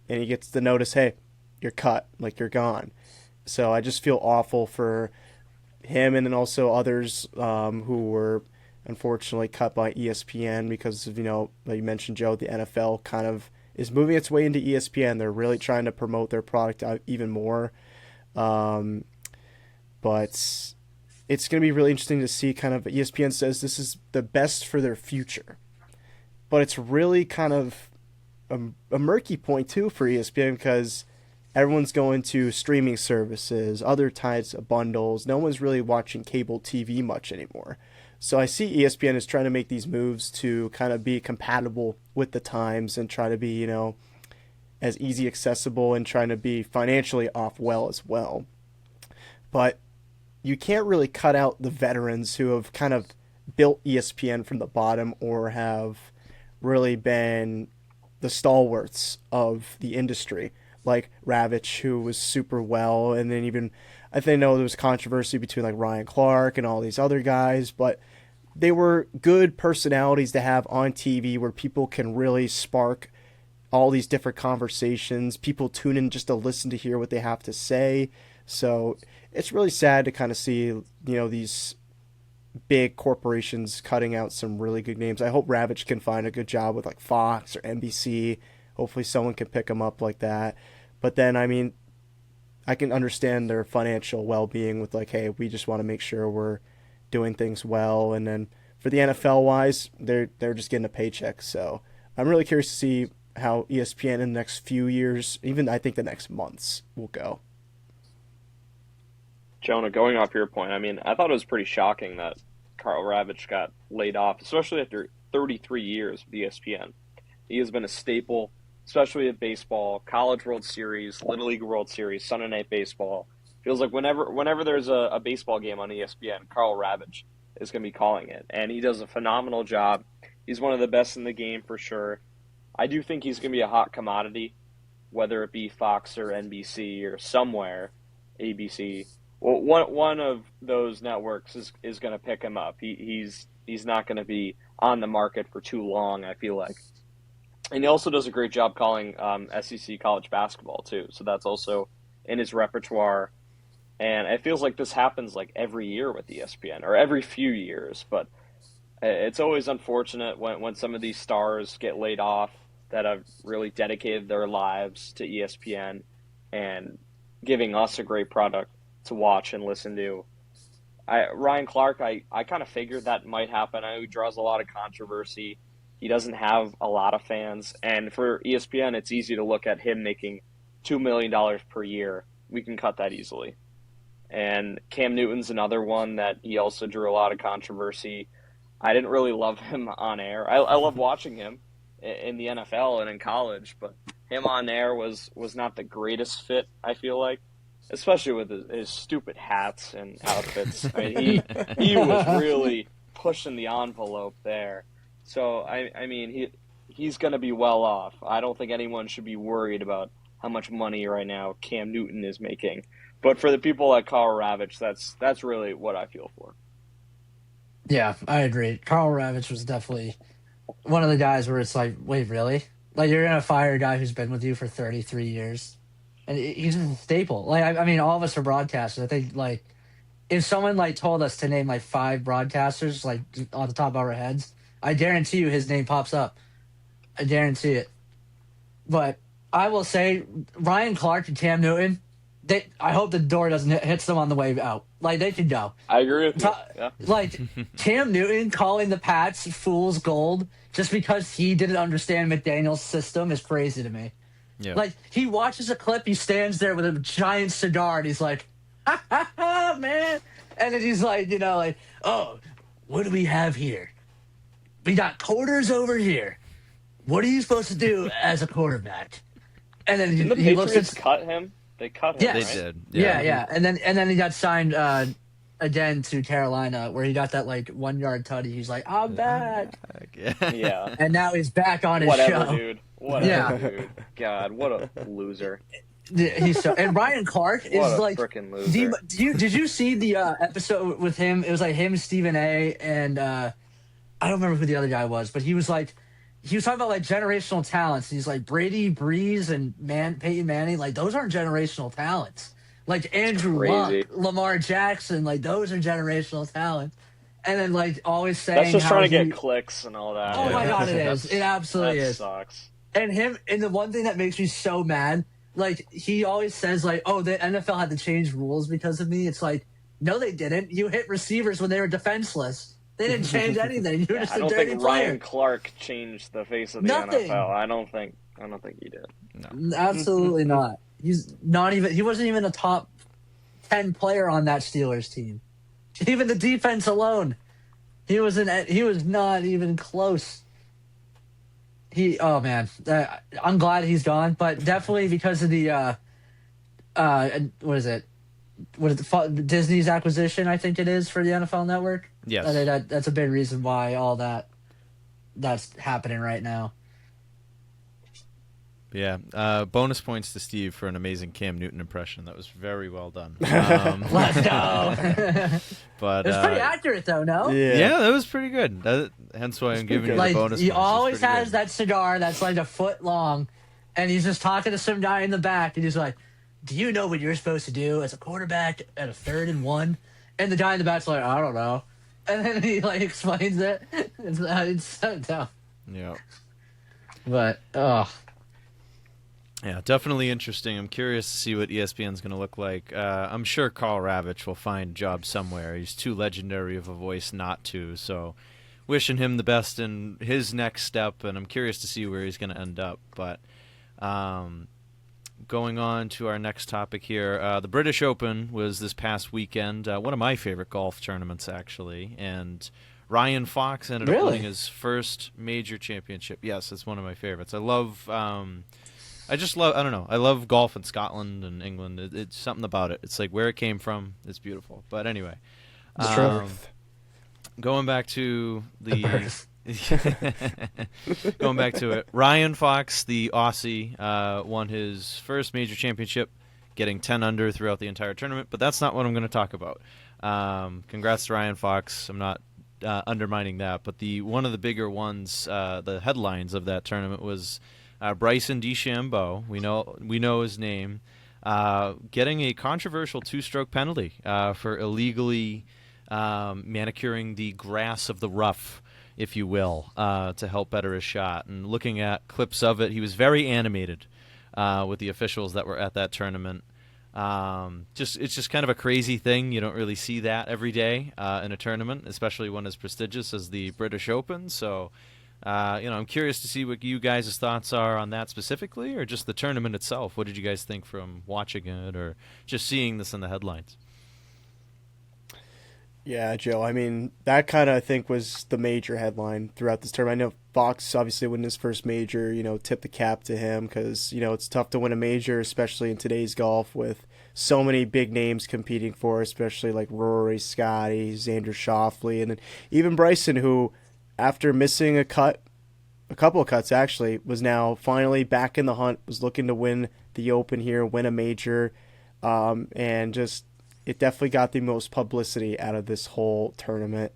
And he gets the notice, hey, you're cut, like you're gone. So I just feel awful for him, and then also others who were unfortunately cut by ESPN because of, like you mentioned, Joe, the NFL kind of is moving its way into ESPN. They're really trying to promote their product out even more. But it's going to be really interesting to see kind of, ESPN says this is the best for their future. But it's really kind of a murky point too for ESPN because everyone's going to streaming services, other types of bundles. No one's really watching cable TV much anymore. So I see ESPN is trying to make these moves to kind of be compatible with the times and try to be, as easy accessible and trying to be financially off well as well. But you can't really cut out the veterans who have kind of built ESPN from the bottom or have really been the stalwarts of the industry. Like Ravitch, who was super well, and then even, I think, there was controversy between like Ryan Clark and all these other guys, but they were good personalities to have on TV where people can really spark all these different conversations. People tune in just to listen to hear what they have to say. So it's really sad to kind of see, these big corporations cutting out some really good names. I hope Ravitch can find a good job with like Fox or NBC. Hopefully someone can pick him up like that. But then, I can understand their financial well-being with like, hey, we just want to make sure we're doing things well. And then for the NFL-wise, they're just getting a paycheck. So I'm really curious to see how ESPN in the next few years, even I think the next months, will go. Jonah, going off your point, I thought it was pretty shocking that Carl Ravitch got laid off, especially after 33 years with ESPN. He has been a staple, especially at baseball, College World Series, Little League World Series, Sunday Night Baseball. Feels like whenever there's a baseball game on ESPN, Carl Ravitch is going to be calling it. And he does a phenomenal job. He's one of the best in the game for sure. I do think he's going to be a hot commodity, whether it be Fox or NBC or somewhere, ABC. Well, one of those networks is going to pick him up. He's not going to be on the market for too long, I feel like. And he also does a great job calling SEC college basketball, too. So that's also in his repertoire. And it feels like this happens like every year with ESPN, or every few years. But it's always unfortunate when some of these stars get laid off that have really dedicated their lives to ESPN and giving us a great product to watch and listen to. Ryan Clark, I kind of figured that might happen. I know he draws a lot of controversy. He doesn't have a lot of fans. And for ESPN, it's easy to look at him making $2 million per year. We can cut that easily. And Cam Newton's another one that he also drew a lot of controversy. I didn't really love him on air. I love watching him in the NFL and in college, but him on air was not the greatest fit, I feel like, especially with his stupid hats and outfits. I mean, he was really pushing the envelope there. So, I mean, he's going to be well off. I don't think anyone should be worried about how much money right now Cam Newton is making. But for the people like Karl Ravitch, that's really what I feel for. Yeah, I agree. Karl Ravitch was definitely one of the guys where it's like, wait, really? Like, you're going to fire a guy who's been with you for 33 years? And he's a staple. Like, I mean, all of us are broadcasters. I think, like, if someone, like, told us to name, like, 5 broadcasters, like, on the top of our heads, I guarantee you his name pops up. I guarantee it. But I will say, Ryan Clark and Cam Newton, I hope the door doesn't hits them on the way out. Like, they could go. I agree with you. Yeah. Like, Cam Newton calling the Pats fool's gold just because he didn't understand McDaniel's system is crazy to me. Yeah. Like, he watches a clip, he stands there with a giant cigar, and he's like, ha, ha, ha, man. And then he's like, you know, like, oh, what do we have here? We got quarters over here. What are you supposed to do as a quarterback? And then Didn't the he looks Patriots at... cut him? They cut him, Yes. right? They did. Yeah. And then he got signed again to Carolina, where he got that, like, 1-yard tutty. He's like, I'm back. Yeah. And now he's back on his Whatever, show. dude. Whatever, dude. God, what a loser. He's so, and Ryan Clark is What a like frickin' loser. Did you see the episode with him? It was like him, Stephen A, and I don't remember who the other guy was, but he was talking about like generational talents. He's like Brady, Breeze, and Peyton Manning. Like, those aren't generational talents. Like Andrew Luck, Lamar Jackson. Like, those are generational talents. And then, like, always saying that's just how trying to get clicks and all that. Oh my God, it is. It absolutely that is. Sucks. And the one thing that makes me so mad, like, he always says, like, oh, the NFL had to change rules because of me. It's like, no, they didn't. You hit receivers when they were defenseless. They didn't change anything. You were just a dirty player. I don't think Ryan Clark changed the face of the NFL. I don't think he did. No. Absolutely not. He's not even. He wasn't even a top 10 player on that Steelers team. Even the defense alone, he was not even close. Oh man, I'm glad he's gone, but definitely because of the what is it? Disney's acquisition, I think it is, for the NFL Network. Yes, that's a big reason why all that's happening right now. Yeah. Bonus points to Steve for an amazing Cam Newton impression. That was very well done. Let's go. But it's pretty accurate, though, no? Yeah, that was pretty good. Hence why I'm giving you the bonus. He points. always has that cigar that's like a foot long, and he's just talking to some guy in the back, and he's like, do you know what you're supposed to do as a quarterback at a 3rd and 1? And the guy in the back's like, I don't know. And then he, like, explains it. It's so dumb. Yeah. But, yeah, definitely interesting. I'm curious to see what ESPN's going to look like. I'm sure Karl Ravitch will find a job somewhere. He's too legendary of a voice not to, so wishing him the best in his next step, and I'm curious to see where he's going to end up. But going on to our next topic here, the British Open was this past weekend, one of my favorite golf tournaments, actually, and Ryan Fox ended up winning his first major championship. Yes, it's one of my favorites. I don't know. I love golf in Scotland and England. It's something about it. It's like where it came from. It's beautiful. But anyway, going back to going back to it, Ryan Fox, the Aussie, won his first major championship, getting 10 under throughout the entire tournament. But that's not what I'm going to talk about. Congrats to Ryan Fox. I'm not undermining that. But one of the bigger ones, the headlines of that tournament was Bryson DeChambeau. We know his name. getting a controversial 2-stroke penalty for illegally manicuring the grass of the rough, if you will, to help better his shot. And looking at clips of it, he was very animated with the officials that were at that tournament. It's just kind of a crazy thing. You don't really see that every day in a tournament, especially one as prestigious as the British Open. So, I'm curious to see what you guys' thoughts are on that specifically, or just the tournament itself. What did you guys think from watching it, or just seeing this in the headlines? Yeah, Joe. I mean, that kind of, I think, was the major headline throughout this tournament. I know Fox obviously winning his first major, tipped the cap to him because, it's tough to win a major, especially in today's golf with so many big names competing for, especially like Rory, Scotty, Xander Schauffele, and then even Bryson, who, after missing a couple of cuts actually, was now finally back in the hunt, was looking to win the Open here, win a major, and just it definitely got the most publicity out of this whole tournament.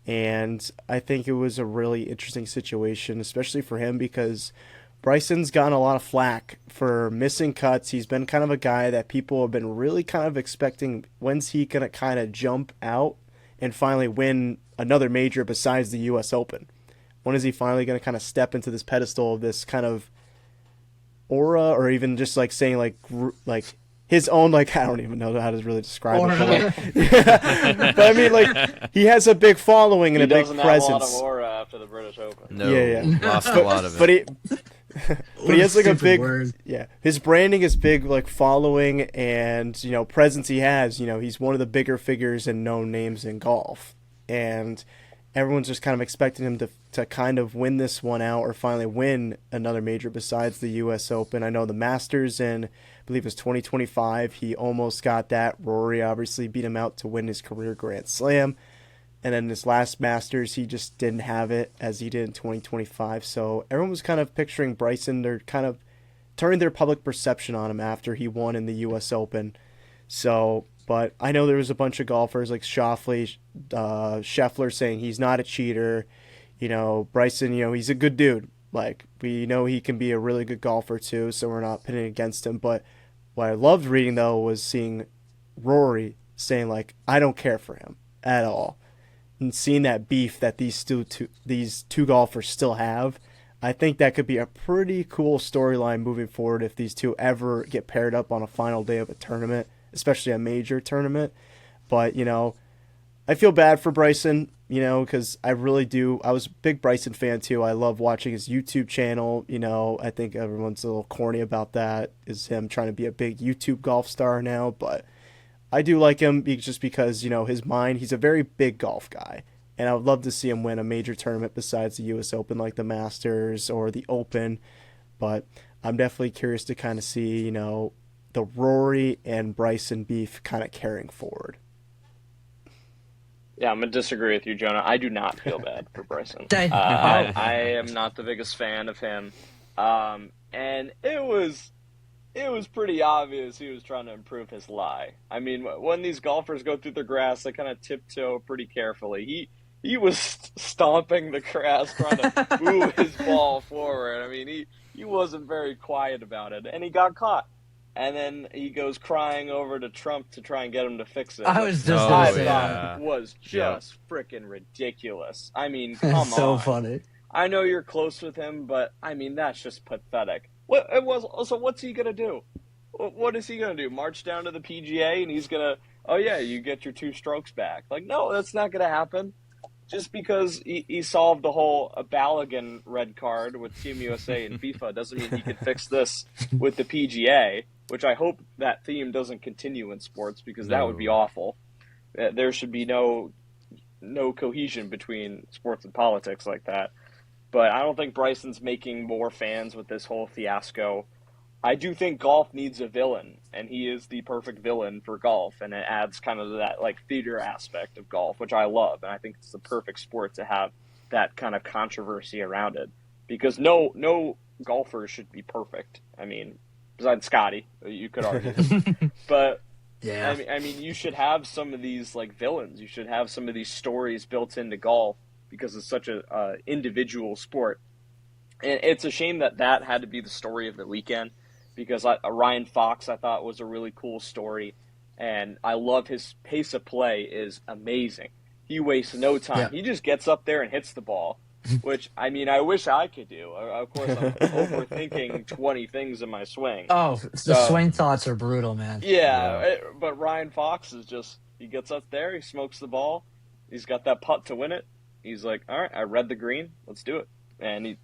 And I think it was a really interesting situation, especially for him, because Bryson's gotten a lot of flack for missing cuts. He's been kind of a guy that people have been really kind of expecting, when's he going to kind of jump out and finally win another major besides the U.S. Open? When is he finally going to kind of step into this pedestal of this kind of aura, or even just like saying like his own, like, I don't even know how to really describe it. But I mean, like, he has a big following and a big presence. He doesn't have a lot of aura after the British Open. No, lost a lot of it. But he has like a big, his branding is big, like following and, presence he has. He's one of the bigger figures and known names in golf. And everyone's just kind of expecting him to kind of win this one out or finally win another major besides the U.S. Open. I know the Masters in, I believe it was 2025, he almost got that. Rory obviously beat him out to win his career Grand Slam. And then this last Masters, he just didn't have it as he did in 2025. So everyone was kind of picturing Bryson. They're kind of turning their public perception on him after he won in the U.S. Open. So, but I know there was a bunch of golfers like Schauffele, Scheffler saying he's not a cheater. Bryson, he's a good dude. Like, we know he can be a really good golfer too, so we're not pitting against him. But what I loved reading, though, was seeing Rory saying, like, I don't care for him at all. And seeing that beef that these two golfers still have, I think that could be a pretty cool storyline moving forward if these two ever get paired up on a final day of a tournament, especially a major tournament. But, I feel bad for Bryson, because I really do. I was a big Bryson fan too. I love watching his YouTube channel. I think everyone's a little corny about that, is him trying to be a big YouTube golf star now. But I do like him just because, his mind, he's a very big golf guy. And I would love to see him win a major tournament besides the U.S. Open, like the Masters or the Open. But I'm definitely curious to kind of see, the Rory and Bryson beef kind of carrying forward. Yeah, I'm going to disagree with you, Jonah. I do not feel bad for Bryson. I am not the biggest fan of him. And it was pretty obvious he was trying to improve his lie. I mean, when these golfers go through the grass, they kind of tiptoe pretty carefully. He was stomping the grass, trying to move his ball forward. I mean, he wasn't very quiet about it, and he got caught. And then he goes crying over to Trump to try and get him to fix it. I was just going to say that. Was just freaking ridiculous. I mean, come on. So funny. I know you're close with him, but, I mean, that's just pathetic. So what's he going to do? What is he going to do? March down to the PGA and he's going to, you get your 2 strokes back. Like, no, that's not going to happen. Just because he solved the whole Balogun red card with Team USA and FIFA doesn't mean he can fix this with the PGA, which I hope that theme doesn't continue in sports because that would be awful. There should be no cohesion between sports and politics like that. But I don't think Bryson's making more fans with this whole fiasco. I do think golf needs a villain, and he is the perfect villain for golf, and it adds kind of that like theater aspect of golf, which I love, and I think it's the perfect sport to have that kind of controversy around it, because no golfer should be perfect. I mean, besides Scotty, you could argue, but yeah, I mean, you should have some of these like villains. You should have some of these stories built into golf because it's such a individual sport, and it's a shame that had to be the story of the weekend. because Ryan Fox I thought was a really cool story, and I love his pace of play is amazing. He wastes no time. Yeah. He just gets up there and hits the ball, which, I mean, I wish I could do. Of course, I'm overthinking 20 things in my swing. Oh, the swing thoughts are brutal, man. But Ryan Fox is just, he gets up there, he smokes the ball, he's got that putt to win it. He's like, all right, I read the green, let's do it. And he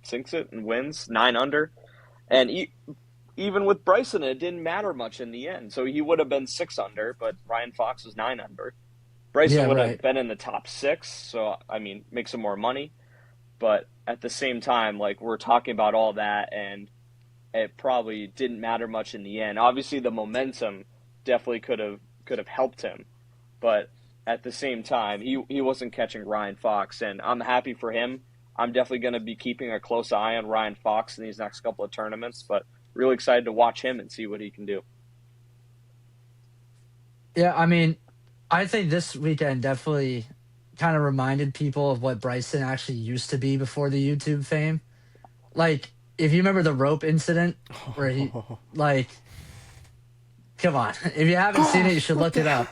sinks it and wins 9 under. And even with Bryson, it didn't matter much in the end. So he would have been 6 under, but Ryan Fox was 9 under. Bryson would have been in the top 6, so, I mean, make some more money. But at the same time, like, we're talking about all that, and it probably didn't matter much in the end. Obviously, the momentum definitely could have helped him. But at the same time, he wasn't catching Ryan Fox, and I'm happy for him. I'm definitely going to be keeping a close eye on Ryan Fox in these next couple of tournaments, but really excited to watch him and see what he can do. Yeah, I mean, I think this weekend definitely kind of reminded people of what Bryson actually used to be before the YouTube fame. Like, if you remember the rope incident where he, like, come on. If you haven't seen it, you should look it up.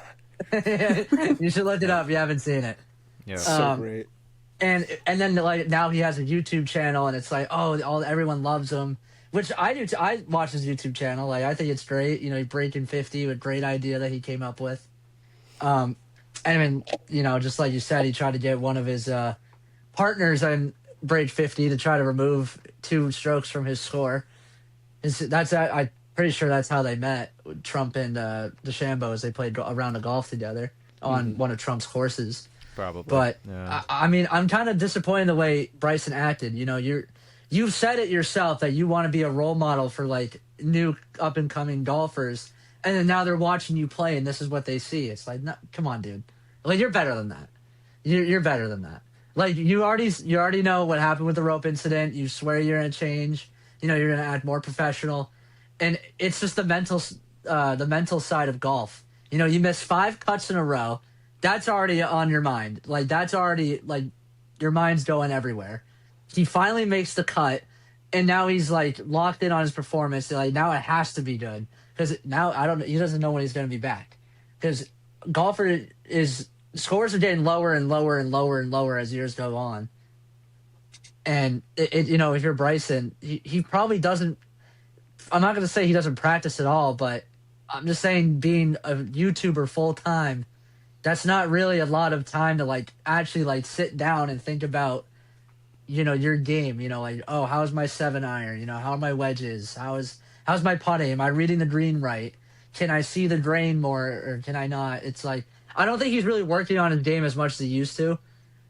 You should look it up if you haven't seen it. Yeah, So great. And then, like, now he has a YouTube channel, and it's like, everyone loves him, which I do. I watch his YouTube channel. Like, I think it's great. You know, he breaking 50, a great idea that he came up with. And I mean, you know, just like you said, he tried to get one of his partners and break 50 to try to remove 2 strokes from his score. I'm pretty sure that's how they met. Trump and DeChambeau, as they played a round of golf together on one of Trump's courses. probably. But yeah. I mean, I'm kind of disappointed in the way Bryson acted. You know, you've said it yourself that you want to be a role model for like new up and coming golfers, and then now they're watching you play, and this is what they see. It's like, no, come on, dude. Like, you're better than that. You're better than that. Like, you already know what happened with the rope incident. You swear you're gonna change. You know, you're gonna act more professional, and it's just the mental side of golf. You know, you miss 5 cuts in a row. That's already on your mind. Like, that's already, like, your mind's going everywhere. He finally makes the cut, and now he's, like, locked in on his performance. Like, now it has to be good. Because now, he doesn't know when he's going to be back. Because scores are getting lower and lower and lower and lower as years go on. And, you know, if you're Bryson, he probably doesn't, I'm not going to say he doesn't practice at all, but I'm just saying being a YouTuber full time, that's not really a lot of time to like actually like sit down and think about, you know, your game. You know, like, oh, how's my 7-iron? You know, how are my wedges? How's my putting? Am I reading the green right? Can I see the grain more or can I not? It's like, I don't think he's really working on his game as much as he used to.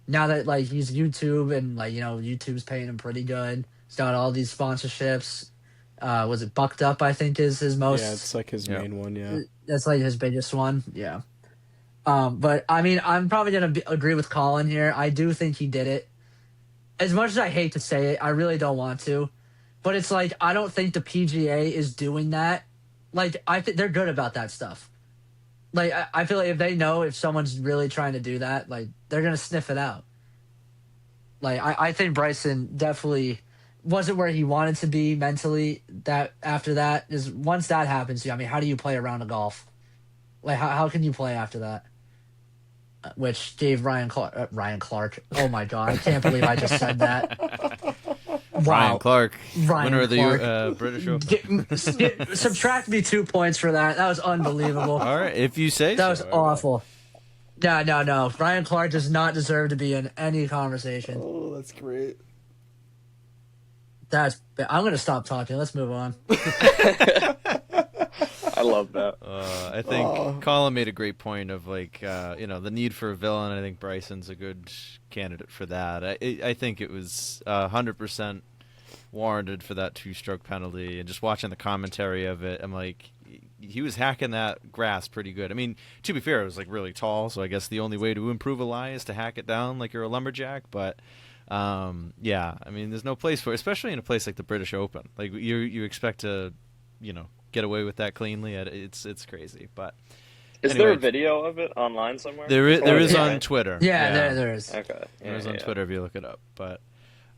Now that like he's YouTube and like, you know, YouTube's paying him pretty good. He's got all these sponsorships. Was it Bucked Up, I think, is his most... Yeah, it's like his main one, yeah. That's like his biggest one, yeah. But, I mean, I'm probably going to agree with Colin here. I do think he did it. As much as I hate to say it, I really don't want to. But it's like, I don't think the PGA is doing that. Like, I think they're good about that stuff. Like, I feel like if they know if someone's really trying to do that, like, they're going to sniff it out. Like, I think Bryson definitely wasn't where he wanted to be mentally. That after that is once that happens, I mean, how do you play a round of golf? Like, how can you play after that? Which gave Ryan Clark. Oh my god, I can't believe I just said that. Wow. Ryan Clark, Ryan winner of the Clark. British Open. Subtract me 2 points for that. That was unbelievable. All right, if you say That so. was awful. No. Ryan Clark does not deserve to be in any conversation. Oh, that's great. I'm going to stop talking. Let's move on. I love that. I think Colin made a great point of like, you know, the need for a villain. I think Bryson's a good candidate for that. I think it was 100% warranted for that 2-stroke penalty. And just watching the commentary of it, I'm like, he was hacking that grass pretty good. I mean, to be fair, it was like really tall, so I guess the only way to improve a lie is to hack it down like you're a lumberjack. But yeah, I mean, there's no place for it, especially in a place like the British Open. Like you expect to, you know, get away with that cleanly. It's crazy. But is anyway, there a video of it online somewhere? There is on Twitter. Yeah, there is. Okay. There is on Twitter if you look it up. But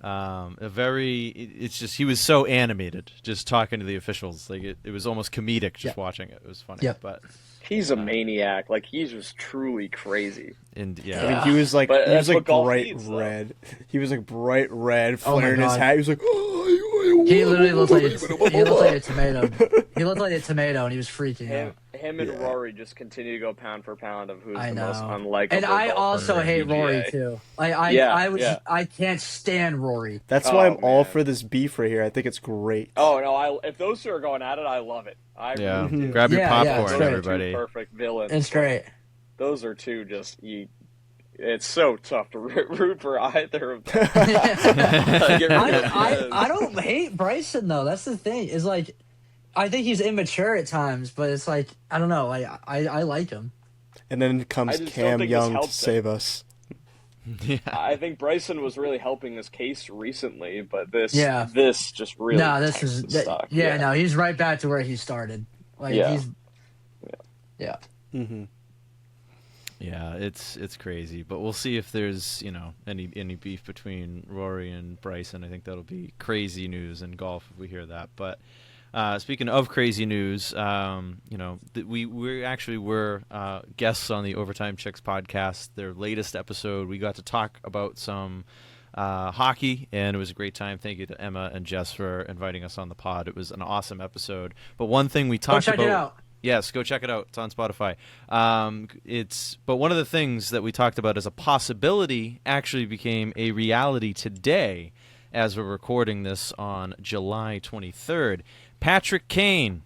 It's just he was so animated just talking to the officials. Like it was almost comedic just watching it. It was funny. Yep. But He's a maniac. Like, he's just truly crazy. and I mean, he was like But he was that's like what golf bright needs, though. red. He was like bright red, Oh my flaring his God. hat. He was like, He literally looked like a tomato. He looked like a tomato, and he was freaking out. Him and Rory just continue to go pound for pound of who's I the know. most unlikable. And I golfer also in hate PGA. Rory too. I can't stand Rory. That's why I'm all man. for this beef right here. I think it's great. Oh no! If those two are going at it, I love it. I yeah, really do. grab your Yeah, yeah, popcorn, it's Those great. are two everybody. perfect villains. It's great. Those are two just it's so tough to root for either of them. I don't hate Bryson though. That's the thing. Is like, I think he's immature at times, but it's like I don't know. I like him. And then I comes just don't Cam think this Young to helps save us. Yeah. I think Bryson was really helping his case recently, but this just really No, this tanks is the stock. no. He's right back to where he started. Like Yeah. he's Mm-hmm. Yeah, it's crazy, but we'll see if there's any beef between Rory and Bryson. I think that'll be crazy news in golf if we hear that. But speaking of crazy news, we actually were guests on the Overtime Chicks podcast. Their latest episode, we got to talk about some hockey, and it was a great time. Thank you to Emma and Jess for inviting us on the pod. It was an awesome episode. But one thing we talked check about. it out. Yes, go check it out. It's on Spotify. But one of the things that we talked about as a possibility actually became a reality today, as we're recording this on July 23rd. Patrick Kane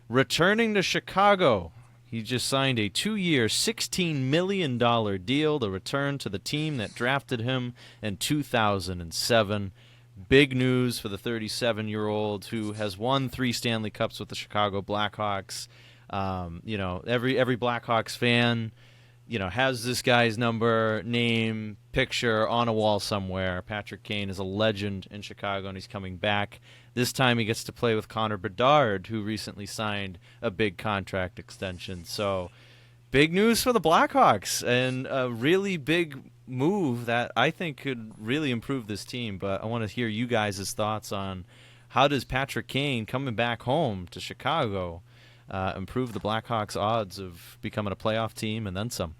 returning to Chicago. He just signed a 2-year, $16 million deal to return to the team that drafted him in 2007. Big news for the 37-year-old who has won 3 Stanley Cups with the Chicago Blackhawks. Every Blackhawks fan, has this guy's number, name, picture on a wall somewhere. Patrick Kane is a legend in Chicago, and he's coming back. This time he gets to play with Connor Bedard, who recently signed a big contract extension. So big news for the Blackhawks, and a really big move that I think could really improve this team. But I want to hear you guys' thoughts on how does Patrick Kane coming back home to Chicago improve the Blackhawks' odds of becoming a playoff team and then some.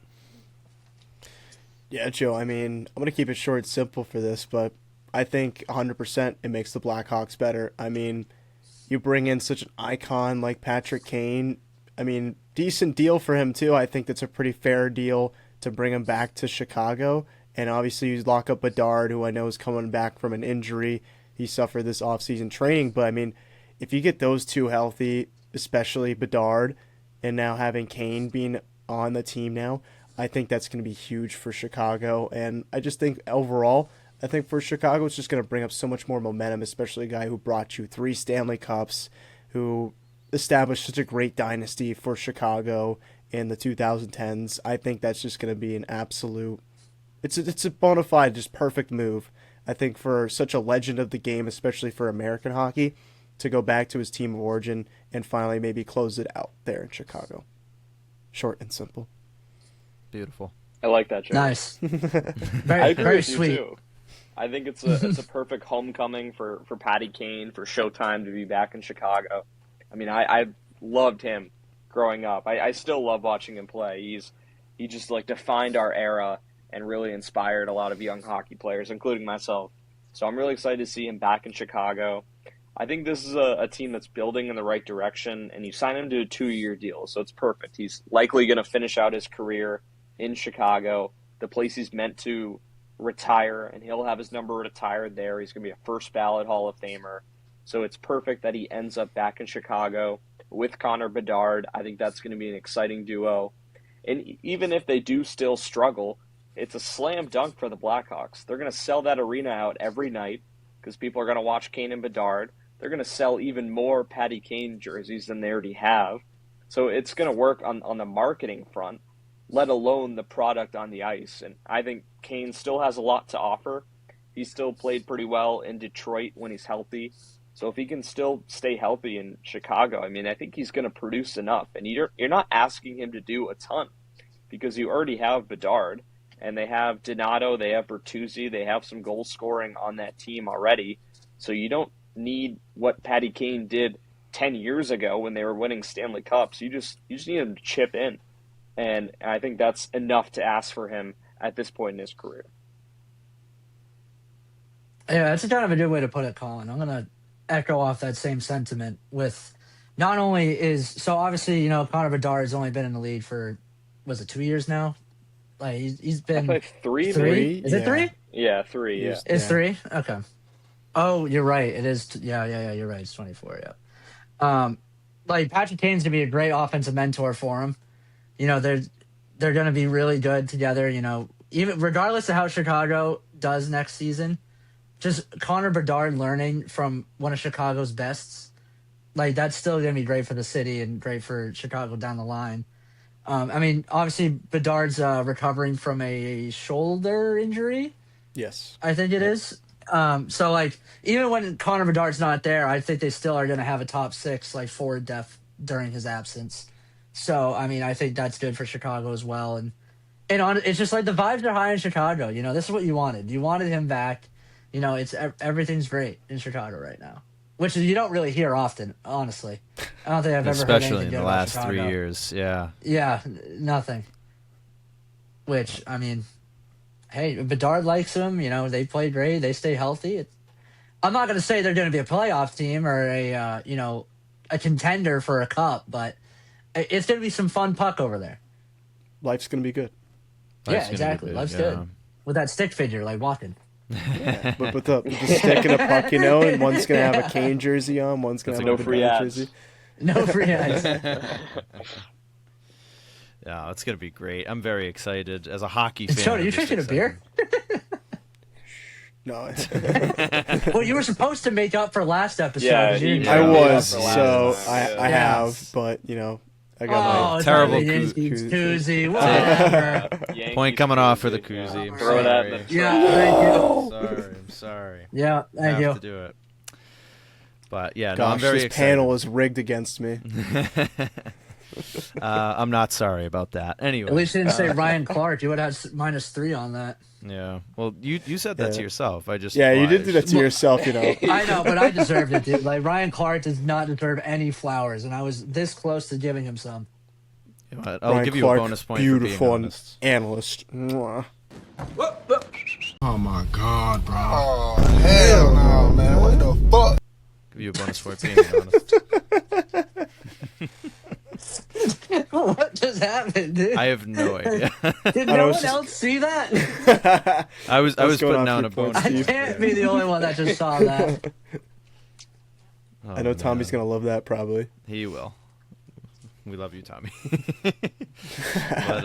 Yeah, Joe, I mean, I'm going to keep it short and simple for this, but I think 100% it makes the Blackhawks better. I mean, you bring in such an icon like Patrick Kane. I mean, decent deal for him, too. I think that's a pretty fair deal to bring him back to Chicago. And obviously, you lock up Bedard, who I know is coming back from an injury. He suffered this offseason training. But, I mean, if you get those two healthy, especially Bedard, and now having Kane being on the team now, I think that's going to be huge for Chicago. And I just think overall, I think for Chicago, it's just going to bring up so much more momentum, especially a guy who brought you 3 Stanley Cups, who established such a great dynasty for Chicago in the 2010s. I think that's just going to be an absolute, it's a bona fide, just perfect move. I think for such a legend of the game, especially for American hockey, to go back to his team of origin and finally maybe close it out there in Chicago. Short and simple. Beautiful. I like that, Joe. Nice. I Very, agree very with you sweet. too. I think it's a perfect homecoming for Patty Kane, for Showtime to be back in Chicago. I mean, I loved him growing up. I still love watching him play. He just like defined our era and really inspired a lot of young hockey players, including myself. So I'm really excited to see him back in Chicago. I think this is a team that's building in the right direction, and you sign him to a 2-year deal, so it's perfect. He's likely going to finish out his career in Chicago, the place he's meant to retire, and he'll have his number retired there. He's going to be a first ballot Hall of Famer. So it's perfect that he ends up back in Chicago with Connor Bedard. I think that's going to be an exciting duo. And even if they do still struggle, it's a slam dunk for the Blackhawks. They're going to sell that arena out every night because people are going to watch Kane and Bedard. They're going to sell even more Patty Kane jerseys than they already have. So it's going to work on the marketing front, let alone the product on the ice. And I think Kane still has a lot to offer. He still played pretty well in Detroit when he's healthy. So if he can still stay healthy in Chicago, I mean, I think he's going to produce enough. And you're not asking him to do a ton because you already have Bedard. and they have Donato, they have Bertuzzi, they have some goal scoring on that team already. So you don't need what Patty Kane did 10 years ago when they were winning Stanley Cups. You just need him to chip in. And I think that's enough to ask for him at this point in his career. Yeah, that's kind of a good way to put it, Colin. I'm going to echo off that same sentiment with not only is, so obviously, you know, Connor Bedard's only been in the league for, was it 2 years now? Like he's been I think three. Is it 3? Yeah, 3. Yeah. It's 3? Okay. Oh, you're right. It is. Yeah. You're right. It's 24. Yeah. Like Patrick Kane's gonna be a great offensive mentor for him. You know, they're gonna be really good together. You know, even regardless of how Chicago does next season, just Connor Bedard learning from one of Chicago's bests, like that's still gonna be great for the city and great for Chicago down the line. I mean, obviously Bedard's recovering from a shoulder injury. Yes. I think it is. So like even when Connor Bedard's not there, I think they still are going to have a top 6 like forward depth during his absence. So I mean, I think that's good for Chicago as well. And it's just like the vibes are high in Chicago. You know, this is what you wanted. You wanted him back. You know, it's everything's great in Chicago right now, which is you don't really hear often. Honestly, I don't think I've ever heard Especially anything in good the about last Chicago. 3 years. Yeah. Yeah, nothing. Which I mean. Hey, Bedard likes them. You know, they play great. They stay healthy. I'm not going to say they're going to be a playoff team or a contender for a cup, but it's going to be some fun puck over there. Life's gonna be good. Life's gonna be Exactly. good, Life's yeah. good with that stick figure, like walking. Yeah. But with the stick and a puck, you know, and one's gonna have a Kane jersey on, one's gonna have no a free Bedard ads. jersey. No free ads. Yeah, it's gonna be great. I'm very excited as a hockey fan. Jonah, I'm you just drinking a beer? No, Well, you were supposed to make up for last episode. Yeah, 'cause you didn't he- I drink. Yeah, was, for last so time. I Yeah. have, but you know, I Oh, got it's terrible not the Yankees koozie. Whatever. Yankees Point coming off for the koozie, koozie. I'm Throw that in the sorry. Yeah, thank you. I'm sorry. Yeah, thank Have you. to do it. But yeah, no, Gosh, I'm very this excited. panel is rigged against me. I'm not sorry about that. Anyway, At least you didn't say Ryan Clark. You would have had -3 on that. yeah. Well, you said that to Yeah. yourself. I just Yeah, you did do that obliged. to yourself, you know. I know, but I deserved it, dude. Like Ryan Clark does not deserve any flowers, and I was this close to giving him some. But I'll Ryan give you Clark, a bonus point beautiful for being and honest. analyst. Mwah. Oh my god, bro. Oh, hell no, man. What the fuck? Give you a bonus for being honest. What just happened, dude? I have no idea. Did I no was one just- else see that? I was going putting off down your a bonus. points, I Steve. can't be the only one that just saw that. Oh, I know Tommy's man. gonna love that probably. He will. We love you, Tommy. But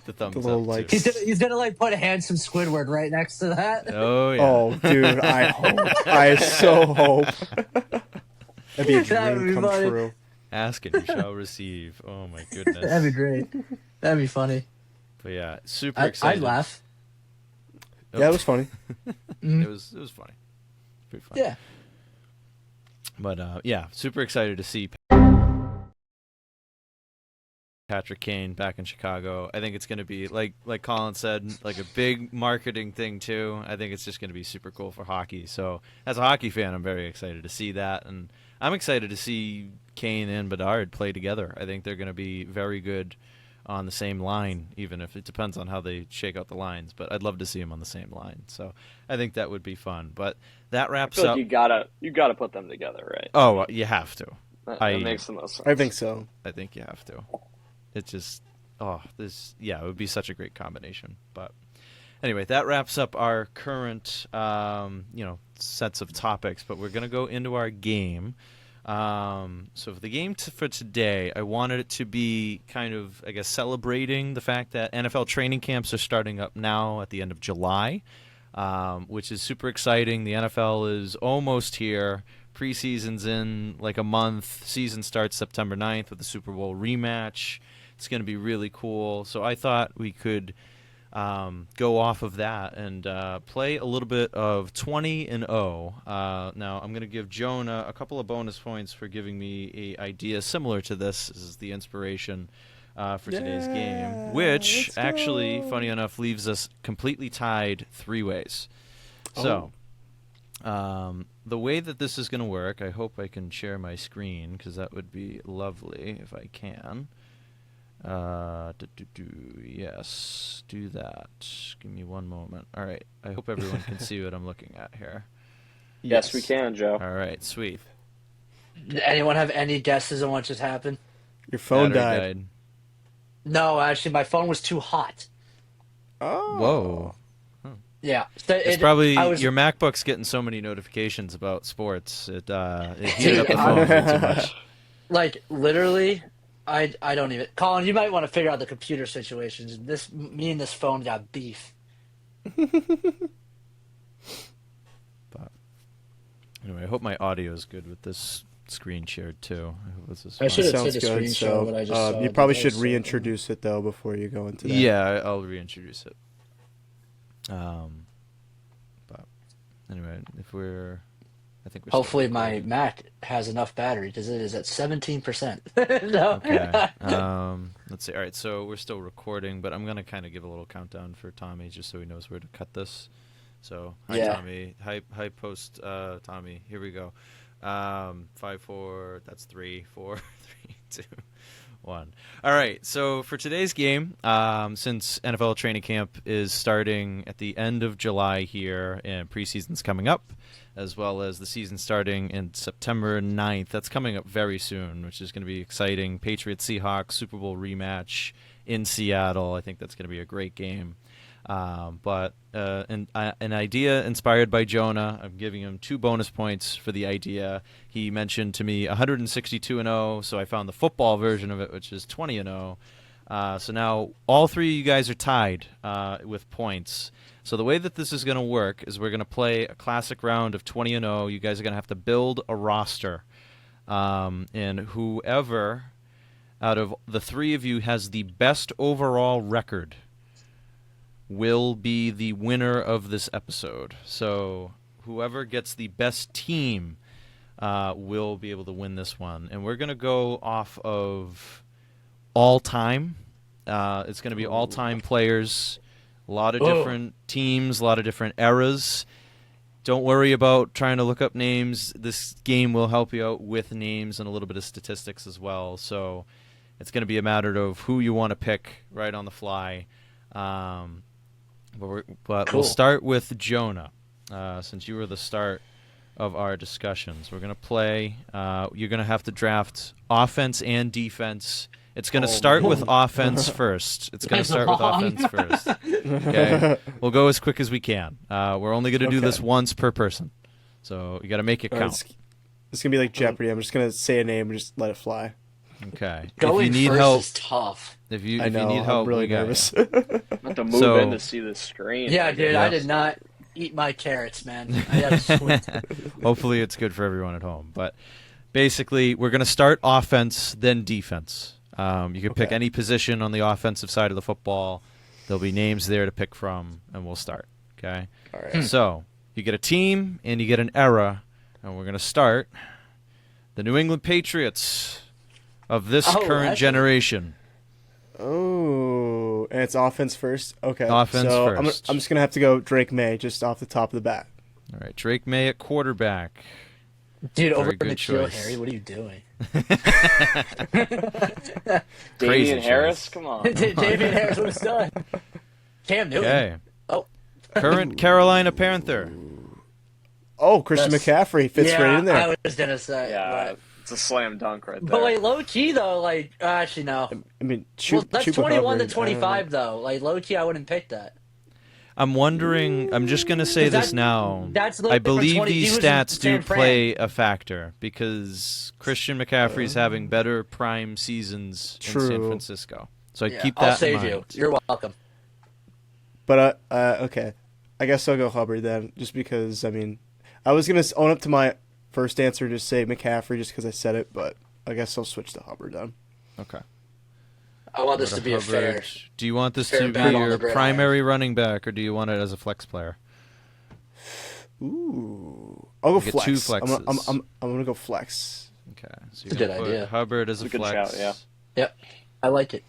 the thumbs The little up likes. too. He's gonna like put handsome Squidward right next to that. Oh yeah. Oh, dude, I hope. I so hope. That'd be a That would dream be come funny. true. Ask and you shall receive. Oh my goodness. That'd be great. That'd be funny. But yeah, super I'd excited. laugh. Yeah, it was funny. It was funny. Pretty funny. Yeah. But yeah, super excited to see Patrick Kane back in Chicago. I think it's going to be like Colin said, like a big marketing thing too. I think it's just going to be super cool for hockey. So as a hockey fan, I'm very excited to see that, and I'm excited to see Kane and Bedard play together. I think they're going to be very good on the same line, even if it depends on how they shake out the lines. But I'd love to see them on the same line. So I think that would be fun. But that I wraps feel up. like you gotta put them together, right? Oh, you have to. That makes the most sense. I think so. I think you have to. It just, it would be such a great combination. But anyway, that wraps up our current, sets of topics. But we're gonna go into our game. So for the game for today, I wanted it to be kind of, I guess, celebrating the fact that NFL training camps are starting up now at the end of July, which is super exciting. The NFL is almost here. Preseason's in like a month. Season starts September 9th with the Super Bowl rematch. It's going to be really cool. So I thought we could go off of that and play a little bit of 20-0. Now I'm going to give Jonah a couple of bonus points for giving me an idea similar to this. This is the inspiration for today's game, Yeah, which let's actually, go. funny enough, leaves us completely tied 3 ways. So, the way that this is going to work, I hope I can share my screen because that would be lovely if I can. Yes, do that. Give me one moment. All right. I hope everyone can see what I'm looking at here. Yes, we can, Joe. All right, sweet. Did anyone have any guesses on what just happened? Your phone Battery died. No, actually, my phone was too hot. Oh. Whoa. Yeah, so It's I probably was your MacBook's getting so many notifications about sports. It heated up the phone way too much. like literally. I don't even. Colin, you might want to figure out the computer situations. Me and this phone got beef. But anyway, I hope my audio is good with this screen shared too. I hope this is I fine. should have Sounds taken a good. screenshot of what I just saw. You probably but that should was so reintroduce it though before you go into that. Yeah, I'll reintroduce it. But anyway, I think we're. Hopefully, still my recording. Mac has enough battery because it is at 17%. No. Okay. Let's see. All right, so we're still recording, but I'm gonna kind of give a little countdown for Tommy just so he knows where to cut this. So hi Yeah. Tommy, hi post Tommy. Here we go. 5, 4. That's 3, 4, 3, 2, 1. All right. So for today's game, since NFL training camp is starting at the end of July here, and preseason's coming up, as well as the season starting in September 9th. That's coming up very soon, which is going to be exciting. Patriots-Seahawks Super Bowl rematch in Seattle. I think that's going to be a great game. But an idea inspired by Jonah. I'm giving him 2 bonus points for the idea. He mentioned to me 162-0, so I found the football version of it, which is 20-0. So now all 3 of you guys are tied with points. So the way that this is going to work is we're going to play a classic round of 20-0. You guys are going to have to build a roster. And whoever out of the 3 of you has the best overall record will be the winner of this episode. So whoever gets the best team will be able to win this one. And we're going to go off of all time. It's going to be all-time players, a lot of different teams, a lot of different eras. Don't worry about trying to look up names. This game will help you out with names and a little bit of statistics as well. So it's going to be a matter of who you want to pick right on the fly. But we'll start with Jonah, since you were the start of our discussions. We're going to play. You're going to have to draft offense and defense. It's going to start with offense first. It's going to start with offense first. Okay, we'll go as quick as we can. We're only going to do this once per person, so you got to make it count. It's gonna be like Jeopardy. I'm just gonna say a name and just let it fly. Okay. Going if you need first help, is tough. if you I know. need help, I'm really we got nervous. you. I have to move So- in to see the screen. Yeah, dude, I Yeah. did not eat my carrots, man. I got sweet. Hopefully, it's good for everyone at home. But basically, we're going to start offense, then defense. You can pick Okay. any position on the offensive side of the football. There'll be names there to pick from, and we'll start. Okay. All right. So you get a team and you get an era, and we're going to start the New England Patriots of this current actually- generation. Oh, and it's offense first. Okay. Offense so first. I'm just gonna have to go Drake May just off the top of the bat. All right, Drake May at quarterback. Dude, over good Nikhil choice. Harry, what are you doing? Crazy Damian Harris, choice. come on. David Harris, what is done? Cam Newton. Okay. Oh. Current Carolina Panther. Oh, Christian That's- McCaffrey fits yeah, right in there. I was gonna say. Yeah, But, it's a slam dunk right there. but like low key though, like actually no. I mean, Well, that's Chuba 21 Hubbard, to 25 though. Like low key, I wouldn't pick that. I'm wondering. I'm just going to say this now. That's a little I different believe 20 he these was in stats do San Fran. play a factor because Christian McCaffrey's having better prime seasons in San True. Francisco. So I Yeah, keep that I'll in save mind. you. You're welcome. But okay, I guess I'll go Hubbard then, just because I mean, I was gonna own up to my first answer, just say McCaffrey, just because I said it, but I guess I'll switch to Hubbard then. Okay. I want this Go to be a fair. Hubbard. Do you want this fair to be battle on your the gridiron. primary running back, or do you want it as a flex player? Ooh, I'll go You get flex. two I'm flexes. gonna go flex. Okay. So It's a you're good gonna put idea. Hubbard as a It's a good flex. shout, yeah. Yep, I like it.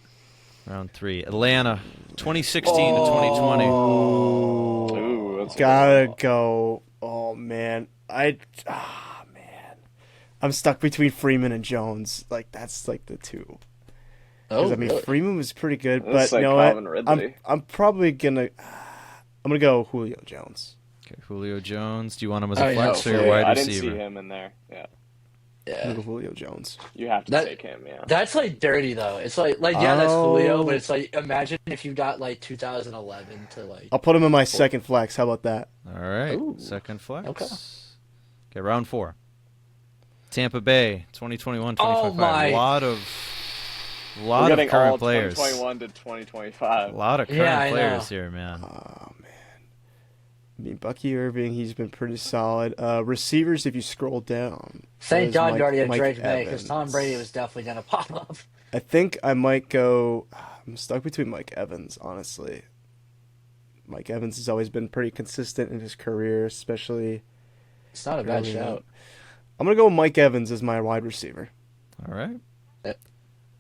Round 3. Atlanta, 2016 to 2020. Ooh, that's Gotta go. Oh man, man, I'm stuck between Freeman and Jones. Like that's like the two. Because Oh, I mean, really? Freeman was pretty good, That's but like you know what? Calvin Ridley. I'm probably gonna. I'm gonna go Julio Jones. Okay, Julio Jones. Do you want him as Oh, a yeah. flex or your Yeah, wide I didn't receiver? see him in there. Yeah, I'm Yeah. gonna go Julio Jones. you have to That- take him. Yeah. That's like dirty though. It's like yeah, that's Julio, Oh. but it's like imagine if you got like 2011 to like. I'll put him in my second flex. How about that? All right, Ooh. second flex. Okay. Okay, round 4. Tampa Bay, 2021, 2025. Oh, my. A lot of We're getting all current players. 2021 to 2025. A lot of current Yeah, I players know. here, man. Oh man. I mean, Bucky Irving, he's been pretty solid. Receivers, if you scroll down. Thank there's God you already had Mike Drake May because Evans. Tom Brady was definitely gonna pop up. I think I might go. I'm stuck between Mike Evans, honestly. Mike Evans has always been pretty consistent in his career, especially. It's not a bad early on. shout. I'm gonna go with Mike Evans as my wide receiver. All right,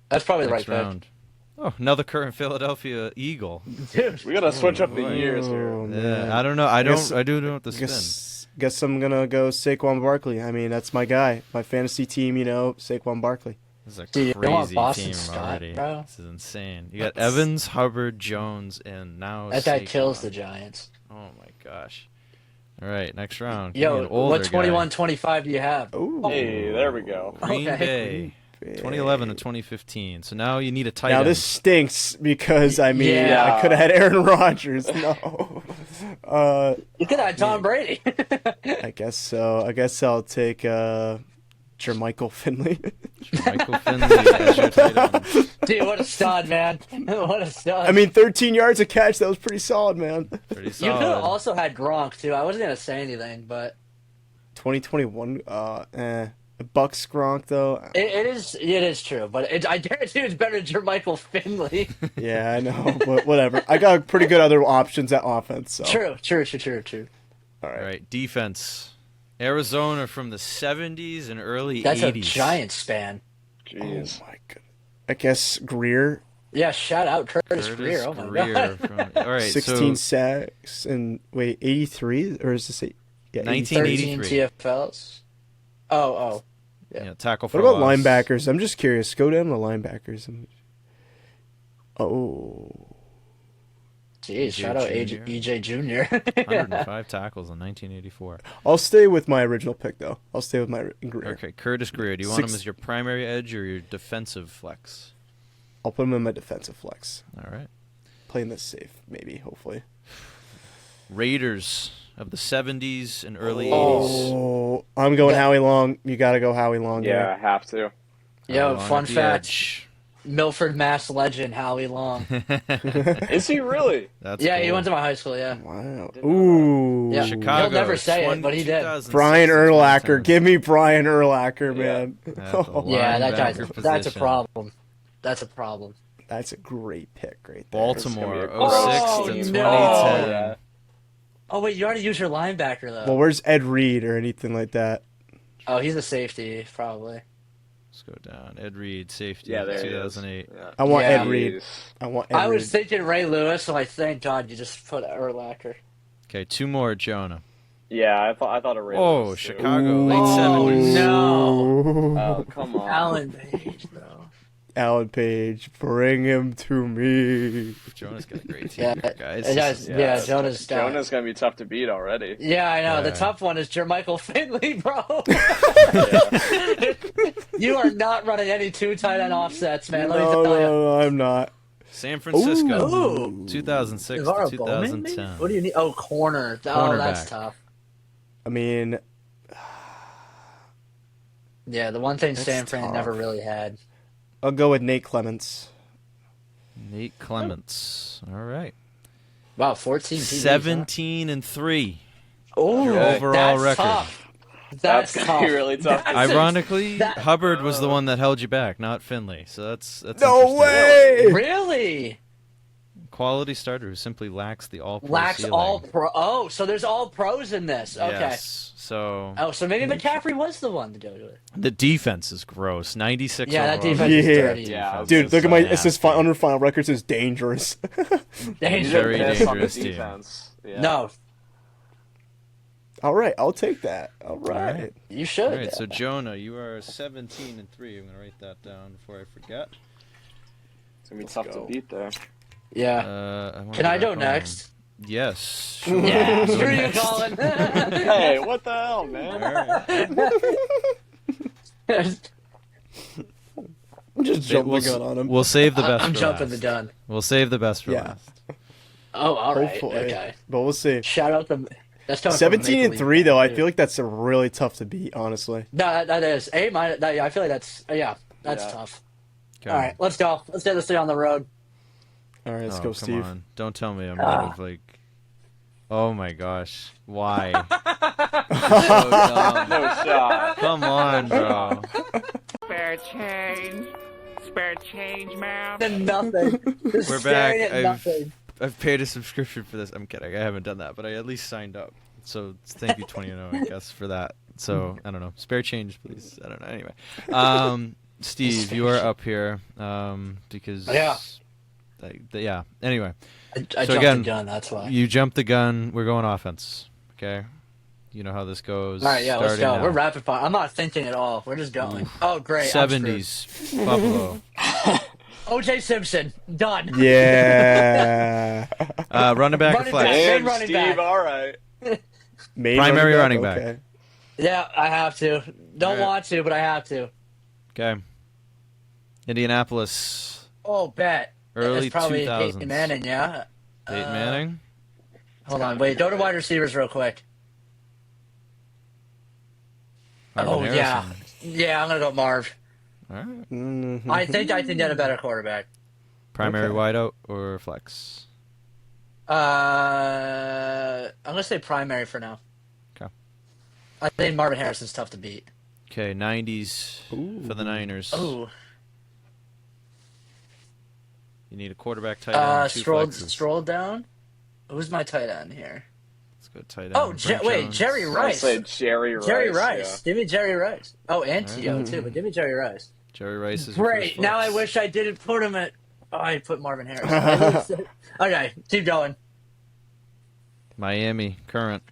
That's probably the right next pick. round. Oh, another current Philadelphia Eagle. Dude, We gotta switch up the boy. years here. Oh, man. Yeah, I don't know. I guess- do know what the spin. Guess I'm gonna go Saquon Barkley. I mean, that's my guy. My fantasy team, Saquon Barkley. This is a Dude, you don't want crazy Boston team Scott, already. bro? This is insane. You got Evans, Hubbard, Jones, and now that guy Saquon. kills the Giants. Oh my gosh. All right, next round. Give me Yo, an older what 21-25 do you have? Ooh. Hey, there we go. guy. Green Okay. Bay, 2011 to 2015. So now you need a tight Now end. this stinks because I mean Yeah. I could have had Aaron Rodgers. No. You could have Tom Brady. I guess so. I guess I'll take Jermichael Finley. Michael Finley as your tight end. Dude, what a stud, man. What a stud. I mean, 13 yards a catch. That was pretty solid, man. Pretty you could have solid. also had Gronk, too. I wasn't going to say anything, but 2021. Bucks Gronk though. it is true. But I guarantee it's better than Jermichael Finley. Yeah, I know, but whatever. I got pretty good other options at offense. So. True. All All right. right, defense. Arizona from the 70s and early That's 80s. a giant span. Jeez. Oh my god. I guess Greer, Yeah, shout out Curtis Greer. Oh, my God. From, all right, 16 so sacks and 83 or is this yeah, 1983. 13 TFLs. Oh. yeah, tackle for What about loss. linebackers? I'm just curious. Go down to linebackers. Oh. Jeez, shout out Jr. EJ Jr. 105 tackles in 1984. I'll stay with my original pick though. I'll stay with my Greer. Okay, Curtis Greer. Do you want him Six- as your primary edge or your defensive flex? I'll put him in my defensive flex. All right. Playing this safe, maybe, hopefully. Raiders of the 70s and early 80s. Oh, I'm going Howie Long. You got to go Howie Long. Yeah, I have to. Yo, Long fun at the fact. edge. Milford, Mass legend Howie Long. Is he really? That's Yeah, cool. he went to my high school, yeah. Wow. Didn't know Ooh. Yeah. Chicago. He'll never say it, 20 but he did. 2006 Brian to Urlacher. 2010. Give me Brian Urlacher, Yeah. man. At the Oh, Yeah, that linebacker guy's that's a position. problem. That's a problem. that's a great pick right there. Baltimore, It's gonna be a 06 Oh, to no. 2010. Yeah. Oh wait, you already used your linebacker though. Well, where's Ed Reed or anything like that? Oh, he's a safety, probably. Let's go down. Ed Reed, safety, Yeah, there he is. 2008. Yeah. I want Yeah. Ed Reed. Jeez. I want Ed I Reed. was thinking Ray Lewis, so thank God you just put Urlacher. Okay, two more, Jonah. Yeah, I thought it really Oh, was, too. Chicago, late Oh, 70s. no. Oh, come on. Alan Page, bro. Alan Page, bring him to me. Jonah's got a great team Yeah, here, guys. it does. Yeah, Jonah's got. Jonah's gonna be tough to beat already. Yeah, I know. The Yeah. tough one is Jermichael Finley, bro. You are not running any two tight end offsets, man. Let me No, tell you. no, I'm not. San Francisco, Ooh. 2006 to Navarro Bowman, maybe? 2010. What do you need? Oh, corner. Oh, that's Cornerback. tough. I mean, Yeah, the one thing That's San Fran tough. never really had. I'll go with Nate Clements. Nate Clements. All right. Wow, 14 TDs. 17 and 3. Oh, Your overall that's record. tough. That's gonna tough. be really tough. That's Ironically, that- Hubbard was the one that held you back, not Finley. So that's No interesting. way! Really? Quality starter who simply lacks the all-pro Lacks ceiling. all pro. Oh, so there's all pros in this. Okay. Yes. So Oh, so maybe McCaffrey was the one to do it. the defense is gross. 96 Yeah, that overall. defense is Yeah. dirty. Yeah, Dude, look at my assist nasty. under final records is dangerous. Dangerous. Very Piss on the dangerous team. defense. Yeah. No, All right, I'll take that. All right. right. you should. All right, so Jonah, you are 17-3. I'm going to write that down before I forget. It's gonna be tough go. to beat there. Yeah. wanna Can I back go home. next? Yes. Yeah, Go screw you, next. Colin. Hey, what the hell, All man? right. I'm just jumping the gun on him. We'll save the best I'm for jumping last. the gun. We'll save the best for Yeah. last. Oh, all right. Hopefully. Okay. But we'll see. Shout out the. That's coming from 17 and Maple 3 Leaf though, I too. feel like that's really tough to beat, honestly. No, that is A minus. Yeah, I feel like that's that's Yeah. tough. Okay. All right, let's go. Let's get this thing on the road. All right, let's Oh, go, come Steve. on. Don't tell me I'm out of like. Oh my gosh. Why? So dumb. No shot. Come on, bro. Spare change. Spare change, ma'am. Then nothing. Just We're staring back. at nothing. I've paid a subscription for this. I'm kidding. I haven't done that, but I at least signed up. So thank you, 20-0, I guess, for that. So I don't know. Spare change, please. I don't know. Anyway, Steve, you are up here because Yeah. yeah. Anyway, I So jumped again, the gun. That's why. you jumped the gun. We're going offense. Okay. You know how this goes. All right, yeah, let's Starting go. now. We're rapid fire. I'm not thinking at all. We're just going. Oh, great. I'm screwed. 70s Buffalo. O.J. Simpson. Done. Yeah. Running back or Running flex? back. Damn, running Steve. back. All right. Main Primary running back. Okay. Yeah, I have to. Don't All right. want to, but I have to. Okay. Indianapolis. Oh, bet. Early It's probably 2000s. Peyton Manning, yeah. Peyton Manning. Hold on, wait. Go to wide receivers real quick. Marvin Oh, yeah. Harrison. Yeah, I'm going to go Marv. All right. Mhm. I think I can get a better quarterback. Primary Okay. wideout or flex? I'm going to say primary for now. Okay. I think Marvin Harrison's tough to beat. Okay, 90s for the Niners. Ooh. You need a quarterback, tight end, two flexes. Stroll down. Who's my tight end here? Let's go tight end. Oh, Brent wait, Jones. Jerry I Rice. say Jerry Rice. Jerry Rice. Give me Jerry Rice. Oh, and Alright. T.O. too, but give me Jerry Rice. Jerry Rice is your Great. first Now I flex. wish I didn't put him at. Oh, I put Marvin Harrison. Okay, keep going. Miami, current.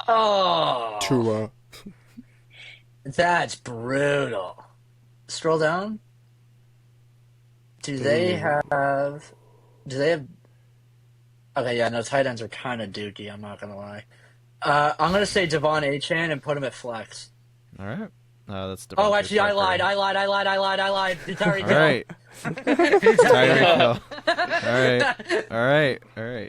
Oh, Tua. that's brutal. Scroll down. Do they have? Okay, yeah, no, tight ends are kind of dookie. I'm not gonna lie. I'm gonna say Devon Achane and put him at flex. All right. That's Oh, Devontae actually, I Parker. lied. I lied. Tyreek All Hill. right. Tyreek Hill. All right.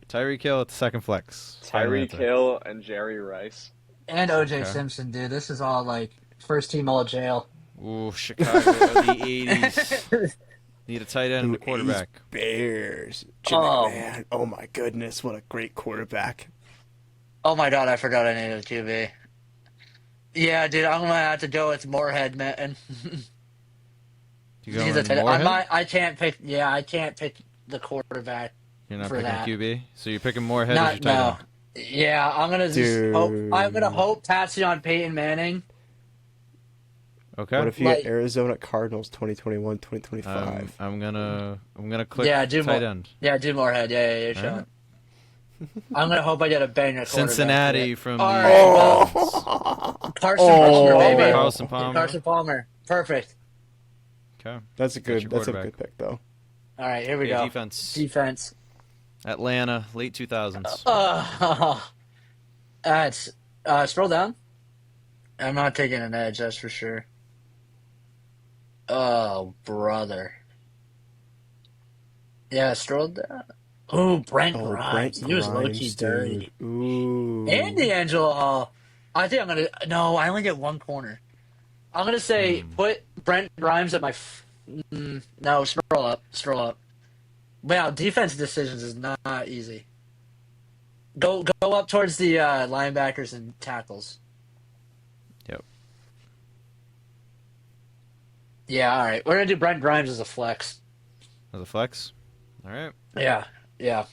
Tyreek Hill at the second flex. Tyreek Atlanta. Hill and Jerry Rice. And O.J. Okay. Simpson, dude. This is all like first team all jail. Ooh, Chicago, the 80s. Need a tight end and a Ooh, quarterback. Bears. Jimmy Oh. McMahon. Oh my goodness, what a great quarterback. Oh my god, I forgot I needed a QB. Yeah, dude, I'm gonna have to go with Moorhead, man. You He's going a tight end. Moorhead? I can't pick. Yeah, I can't pick the quarterback. You're not for picking that. QB? So you're picking Moorhead as your Not tight end? no. Yeah, I'm gonna just hope. I'm gonna hope Patsy on Peyton Manning. Okay. What if you Like- get Arizona Cardinals 2021, 2025? I'm gonna click Yeah, do tight more- end. Yeah, do Moorhead. Yeah, Sean. Alright. I'm gonna hope I get a banger. quarterback Cincinnati for it. from the All right, Dolphins. Carson Palmer, baby. Carson Palmer. Carson Palmer. Perfect. Okay. That's a your good quarterback. pick though. All right, here we Okay, go. defense. Defense. Atlanta, late 2000s. That's scroll down. I'm not taking an edge, that's for sure. Oh, brother. Yeah, scroll down. Ooh, Brent Oh, Grimes. Brent He was low key Grimes, dirty. dude. Ooh. And D'Angelo Hall. I think I'm gonna. No, I only get one corner. I'm gonna say put Brent Grimes at my. No, scroll up. Scroll up. Wow, defense decisions is not easy. Go up towards the linebackers and tackles. Yep. Yeah, all right. We're gonna do Brent Grimes as a flex. As a flex. All right. Yeah. Yeah.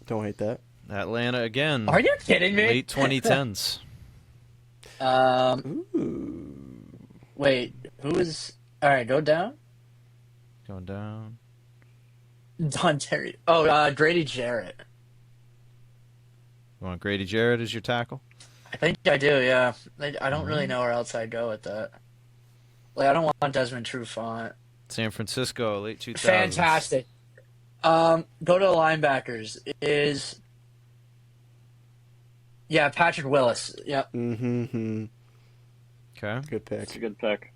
Don't hate that. Atlanta again. Are you kidding me? Late 2010s. Wait, who is? All right, go down. Going down. Don Terry. Oh, Grady Jarrett. You want Grady Jarrett as your tackle? I think I do. Yeah. I don't really know where else I'd go with that. Like, I don't want Desmond Trufant. San Francisco, late 2000s. Fantastic. Go to the linebackers. Patrick Willis. Yep. Mm-hmm. Okay. Good pick. It's a good pick.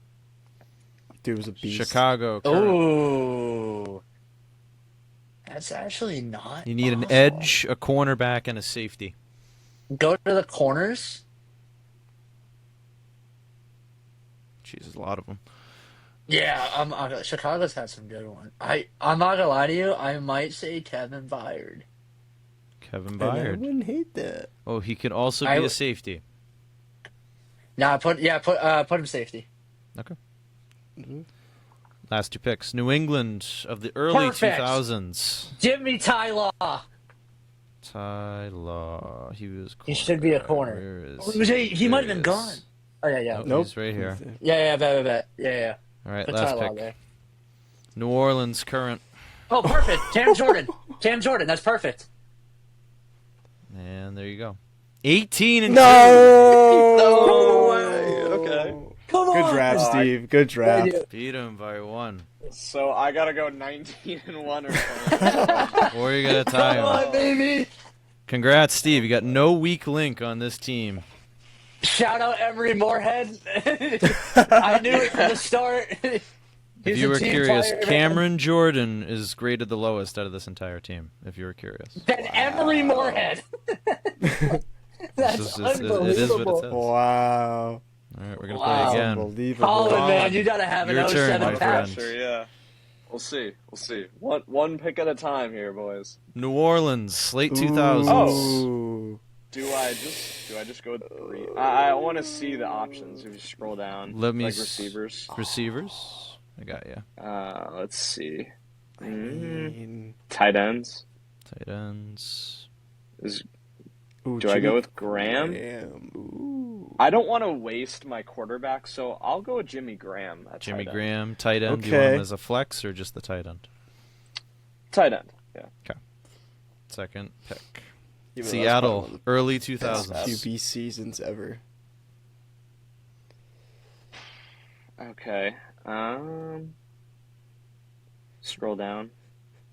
Dude was a beast. Chicago. Current. Ooh. That's actually not. You need an awful. edge, a cornerback, and a safety. Go to the corners. Jeez, there's a lot of them. Yeah, Chicago's had some good ones. I'm not gonna lie to you. I might say Kevin Byard. Kevin And I Byard. wouldn't hate that. Oh, he could also be a safety. Nah, put him safety. Okay. Mm-hmm. Last two picks. New England of the early Perfect. 2000s. Give me Ty Law. Ty Law. He was. He should be a corner. Where Oh, is he might have There been he gone. is. Oh yeah. Nope, Nope. he's right here. Bet. Yeah. All right, Put last Ty Law pick. there. New Orleans current. Oh, perfect. Cam Jordan. Cam Jordan. That's perfect. And there you go. 18 and No! No way. Okay. Come on. Good draft, Steve. Good draft. 2. Beat him by 1. So I gotta go 19-1 or something. Or you got to tie Come on, him. baby. Congrats, Steve. You got no weak link on this team. Shout out Emery Moorhead. I knew it from the start. If you were curious, Cameron Jordan is graded the lowest out of this entire team, if you were curious. Then Emery Moorhead. That's It is unbelievable. what it says. All Wow. right, we're going to Wow. play again. Unbelievable. Colin, man, you gotta have an Your turn, 07 my patch. friend. Sure, yeah. We'll see. One pick at a time here, boys. New Orleans, late 2000s. Ooh. Do I just go with 3? I want to see the options. If you scroll down, Let me like s- receivers. Receivers. I got you. Let's see. I mean, Tight ends. Tight ends. ooh, Do I Jimmy go with Graham? Ooh. I don't want to waste my quarterback, so I'll go with Jimmy Graham. At Jimmy tight end. Graham, tight end. Do you want Okay. him as a flex or just the tight end? Tight end. Yeah. Second pick. Even though that's Seattle, probably early one of the 2000s. best QB seasons ever. Okay. Scroll down.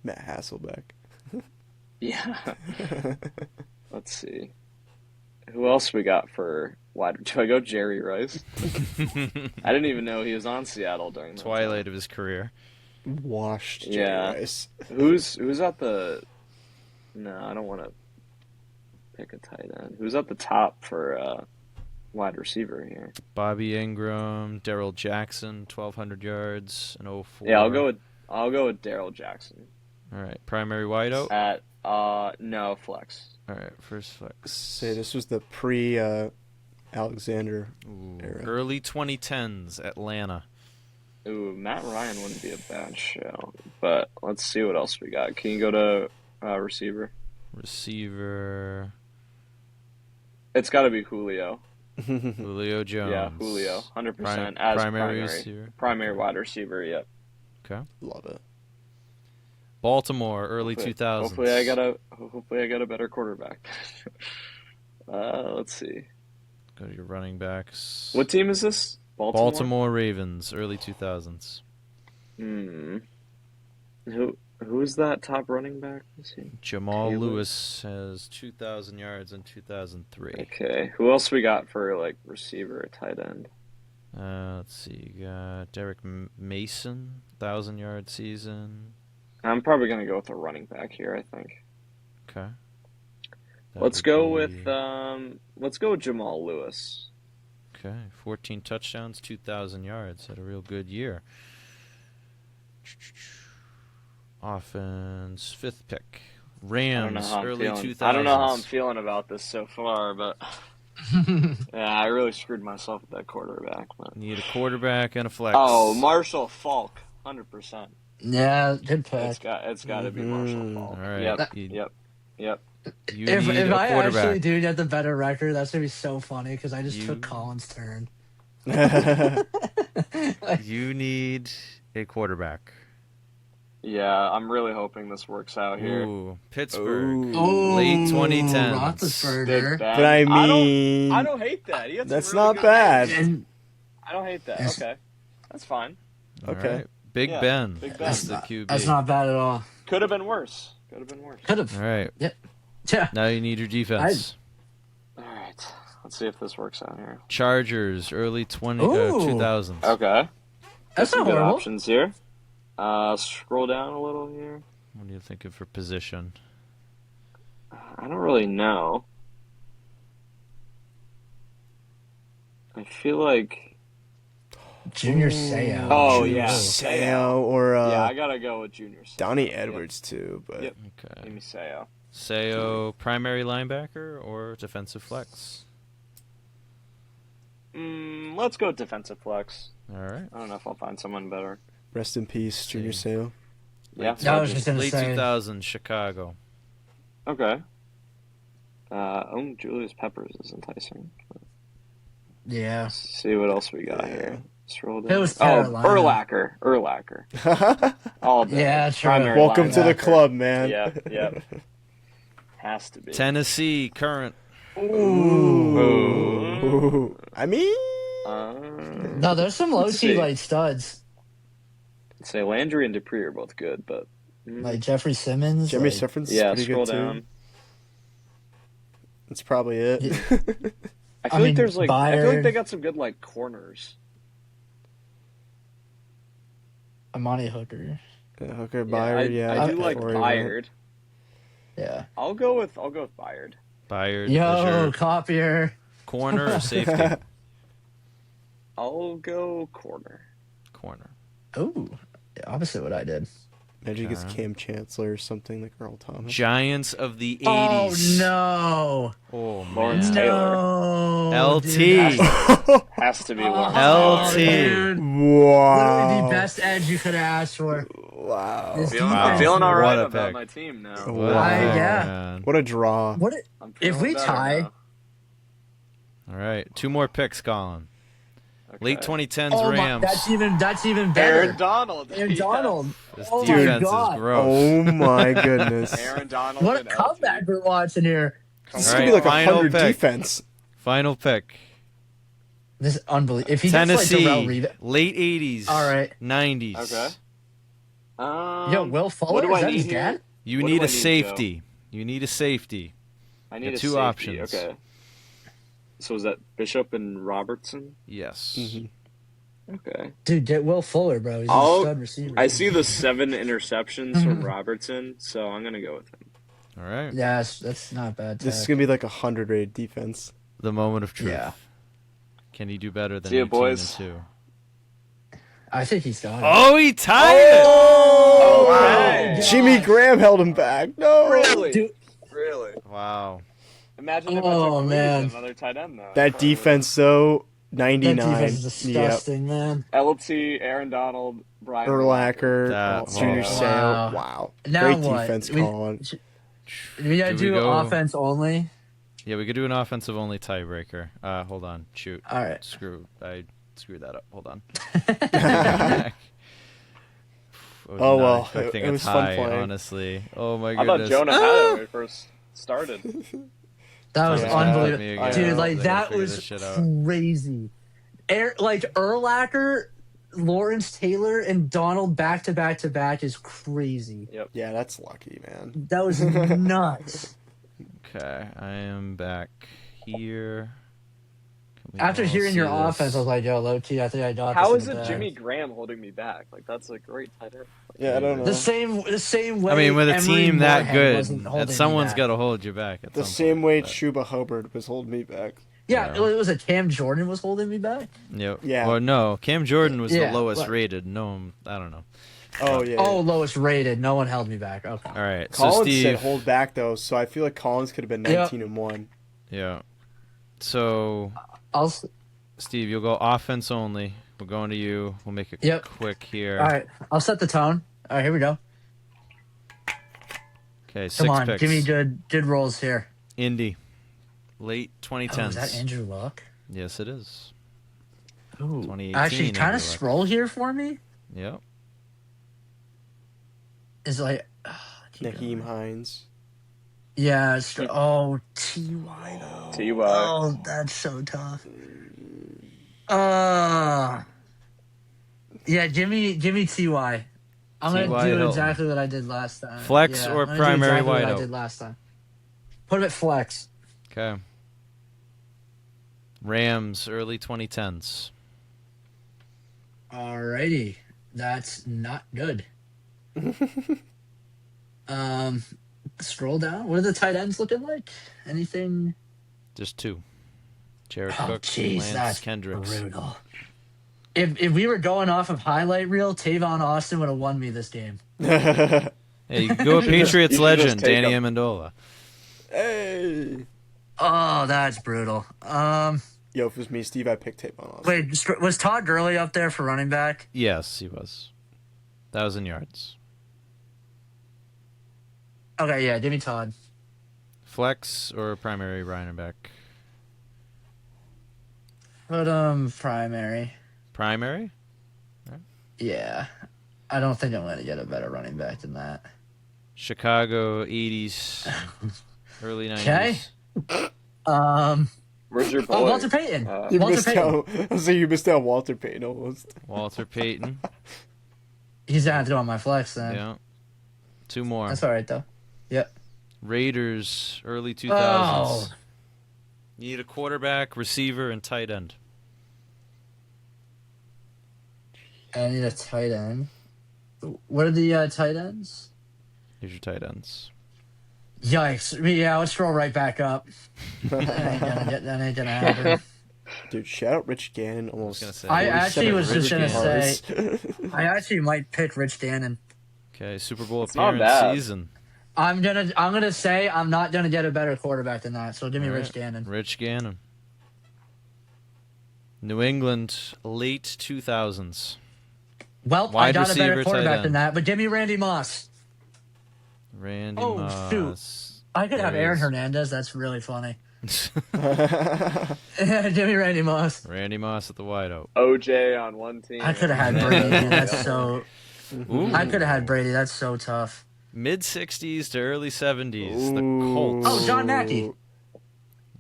Matt Hasselbeck. Yeah. Let's see. Who else we got for wide? Do I go Jerry Rice? I didn't even know he was on Seattle during that Twilight of his career. Washed Jerry Yeah. Rice. time. Who's at the? No, I don't want to pick a tight end. Who's at the top for wide receiver here? Bobby Ingram, Daryl Jackson, 1,200 yards, and 04. Yeah, I'll go with Daryl Jackson All right, primary wideout. at no flex. All right, first flex. Say this was the pre Alexander era. Early 2010s, Atlanta. Ooh, Matt Ryan wouldn't be a bad show, but let's see what else we got. Can you go to receiver? Receiver, It's got to be Julio. Julio Jones. Yeah, Julio, 100% Prim- as primary receiver. primary wide receiver. Yep. Okay. Love it. Baltimore, early 2000s. Hopefully, I got a better quarterback. Let's see. Go to your running backs. What team is this? Baltimore Ravens, early 2000s. Who is that top running back? Let's see. Jamal Taylor? Lewis has 2,000 yards in 2003. Okay. Who else we got for like receiver or tight end? Let's see. You got Derek Mason, 1,000-yard season. I'm probably gonna go with a running back here. I think. Okay. Let's go with Jamal Lewis. Okay, 14 touchdowns, 2,000 yards. Had a real good year. Offense, fifth pick. Rams, early 2000s. I don't know how I'm feeling about this so far, but yeah, I really screwed myself with that quarterback. Man. Need a quarterback and a flex. Oh, Marshall Falk, 100%. Yeah, good It's pick. got to be Marshall Falk. All right. Yep. You- Yep. Yep. You If need a I actually quarterback. do get the better record, that's gonna be so funny because I just You- took Colin's turn. You need a quarterback. Yeah, I'm really hoping this works out here. Ooh, Pittsburgh. Ooh. Late 2010s. Roethlisberger. Big Ben. But I mean, I don't hate that. He had some that's really not good bad. games. And I don't hate that. Yes. Okay, that's fine. All Okay. right. Big Yeah, Ben. Big Ben. That's the QB. that's not bad at all. Could have been worse. Could have been worse. Could have. All right. Yeah. Now you need your defense. All right. Let's see if this works out here. Chargers, early 2000s. Ooh. Okay. That's Some not good horrible. options here. Scroll down a little here. What are you thinking for position? I don't really know. I feel like. Junior Seau. Oh, Junior yeah. Seau. Seo or Yeah, I gotta go with Junior. Seau. Donnie Edwards too, but Yep. Okay. Give me Seo. Seo, primary linebacker or defensive flex? Let's go defensive flex. All right. I don't know if I'll find someone better. rest in peace, Junior Seo. Yeah. No, I was just gonna Late say. 2000s, Chicago. Okay. Julius Peppers is enticing. Yeah. Let's see what else we got here. Scroll down. It was Carolina. Urlacher. All day. Yeah, true. Primary Welcome to the linebacker. club, man. Yep. Has to be. Tennessee, current. Ooh. I mean, No, there's some low Let's key see. like studs, I'd say Landry and Dupree are both good, but like Jeffrey Simmons. Jimmy like, Seffrin's yeah, pretty scroll good down. too. That's probably it. I feel mean, like there's like I feel like Byard. they got some good like corners. Amani Hooker. Hooker, Byard, yeah. I do don't like worry about it. Byard. Yeah. I'll go with Byard. Bayard. is Yo, your copier. corner or safety? I'll go corner. Corner. Ooh, opposite what I did. Imagine he gets Okay. Cam Chancellor or something like Earl Thomas. Giants of the Oh 80s. no. Oh, Lawrence man. Taylor. No. LT. Dude, that's- Has to be one. Oh, LT. dude. Wow. Literally the best edge you could have asked for. Wow. This I'm Wow. feeling all What right a about pick. my team now. Wow. Yeah. Man. What a draw. What? I'm If feeling we better tie- now. All right. Two more picks, Colin. Okay. Late 2010s Oh my, Rams. that's even better. Aaron Donald. Aaron Yes. Donald. This Oh my defense God. is gross. Oh my goodness. Aaron Donald. What a and comeback LT. we're watching here. This All could be right, like final 100 pick. defense. Final pick. This is unbelievable. If he Tennessee. gets like Darrell Reed. Late 80s. All right. 90s. Okay. Yo, Will Fuller, what do is I that need his here? dad? You What do need I a need, safety. You need a safety. I need a two safety. options. Okay. So is that Bishop and Robertson? Yes. Mhm. Okay. Dude, get Will Fuller, bro. He's a I'll- stud receiver. I see the 7 interceptions from Robertson, so I'm gonna go with him. All right. Yeah, that's not bad. This is tech. going to be like 100 rated defense. The moment of truth. Yeah. Can he do better than See ya, 18 boys. and 2? I think he's got it. Oh, he tied it. Oh, wow. Jimmy Graham held him back. No. Really? Dude, Really? Wow. Imagine if Oh, I took man. another tight end though. That defense, though, that 99. defense is disgusting, man. LT, Aaron Donald, Brian Urlacher, That- Junior wow. Sale. Wow. Now Great what? defense, We- Colin. We gotta Do we do go- offense only. Yeah, we could do an offensive only tiebreaker. Hold on. Shoot. All right. I screwed that up. Hold on. Oh, well, Expecting it a was fun tie, playing. honestly. Oh my I thought goodness. Jonah had it when we first started. That was Yeah. unbelievable. Me again. Dude, like, They that figured was this shit out. crazy. Like, Urlacher, Lawrence Taylor, and Donald back to back to back is crazy. Yeah, that's lucky, man. That was nuts. Okay, I am back here. Can we After all hearing see your this? offense, I was like, yo, low key, I think I got How this is in the it bag. Jimmy Graham holding me back? Like that's a great tight end. Yeah, I don't know. The same way. I mean, with a Emery team that Moorhead good, wasn't holding me someone's back. got to hold you back. At The some same point, way but- Chuba Hubbard was holding me back. Yeah, Yeah. it was a Cam Jordan was holding me back. Yep. Yeah. Or no, Cam Jordan was Yeah, the lowest what? rated. No, I don't know. Oh, yeah. Oh, lowest rated. No one held me back. Okay. All right. So Collins Steve, said hold back, though, so I feel like Collins could have been Yeah. 19-1. yeah. So All Steve, you'll go offense only. We're going to you. We'll make it Yep. quick here. right. I'll set the tone. All right, here we go. Okay, 6 Come on, picks. give me good rolls here. Indy. Late 2010s. Oh, is that Andrew Luck? Yes, it is. Ooh. 2018 Actually, kind Andrew of Luck. scroll here for me. Yep. Is like Naheem Hines. Yeah. Oh, Ty. Ty. Oh, that's so tough. Yeah, give me Ty. I'm gonna T.Y. do Hilton. exactly what I did last time. Flex Yeah, or I'm gonna do primary exactly what wideout? I did last time. Put him at flex. Okay. Rams, early 2010s. Alrighty, that's not good. Scroll down. What are the tight ends looking like? Anything? Just 2. Jared Oh, Cook, jeez, Lance that's Kendricks. brutal. If we were going off of highlight reel, Tavon Austin would have won me this game. Hey, you can go with Patriots you should legend, just take Danny him. Amendola. Hey. Oh, that's brutal. Yo, if it was me, Steve, I'd pick Tavon Austin. Wait, was Todd Gurley up there for running back? Yes, he was. 1,000 yards. Okay, yeah, give me Todd. Flex or primary running back? Put primary. Primary? Yeah, I don't think I'm gonna get a better running back than that. Chicago, 80s, early 90s. Okay. Where's your boy? Oh, Walter Payton. You Walter missed Payton. out. I was saying you missed out Walter Payton almost. Walter Payton. He's gonna have to go on my flex then. Yeah. 2 more. That's all right though. Yep. Raiders, early 2000s. Oh. You need a quarterback, receiver, and tight end. I need a tight end. What are the tight ends? Here's your tight ends. Yikes! Yeah, let's scroll right back up. That ain't gonna happen. Dude, shout out Rich Gannon. I was Almost. going to say. I actually was just gonna Rich say, I actually might pick Rich Gannon. Okay, Super Bowl It's not appearance bad. season. I'm gonna say I'm not gonna get a better quarterback than that. So give me All Rich right. Gannon. Rich Gannon. New England, late 2000s. Well, I Wide got a better receiver, tight quarterback end. than that, but give me Randy Moss. Randy Oh, Moss. shoot. I could have There he Aaron is. Hernandez. That's really funny. Give me Randy Moss. Randy Moss at the wideout. OJ on one team. I could have had Brady. Dude. That's so. Ooh. I could have had Brady. That's so tough. Mid 60s to early 70s. The Ooh. Colts. Oh, John Mackey.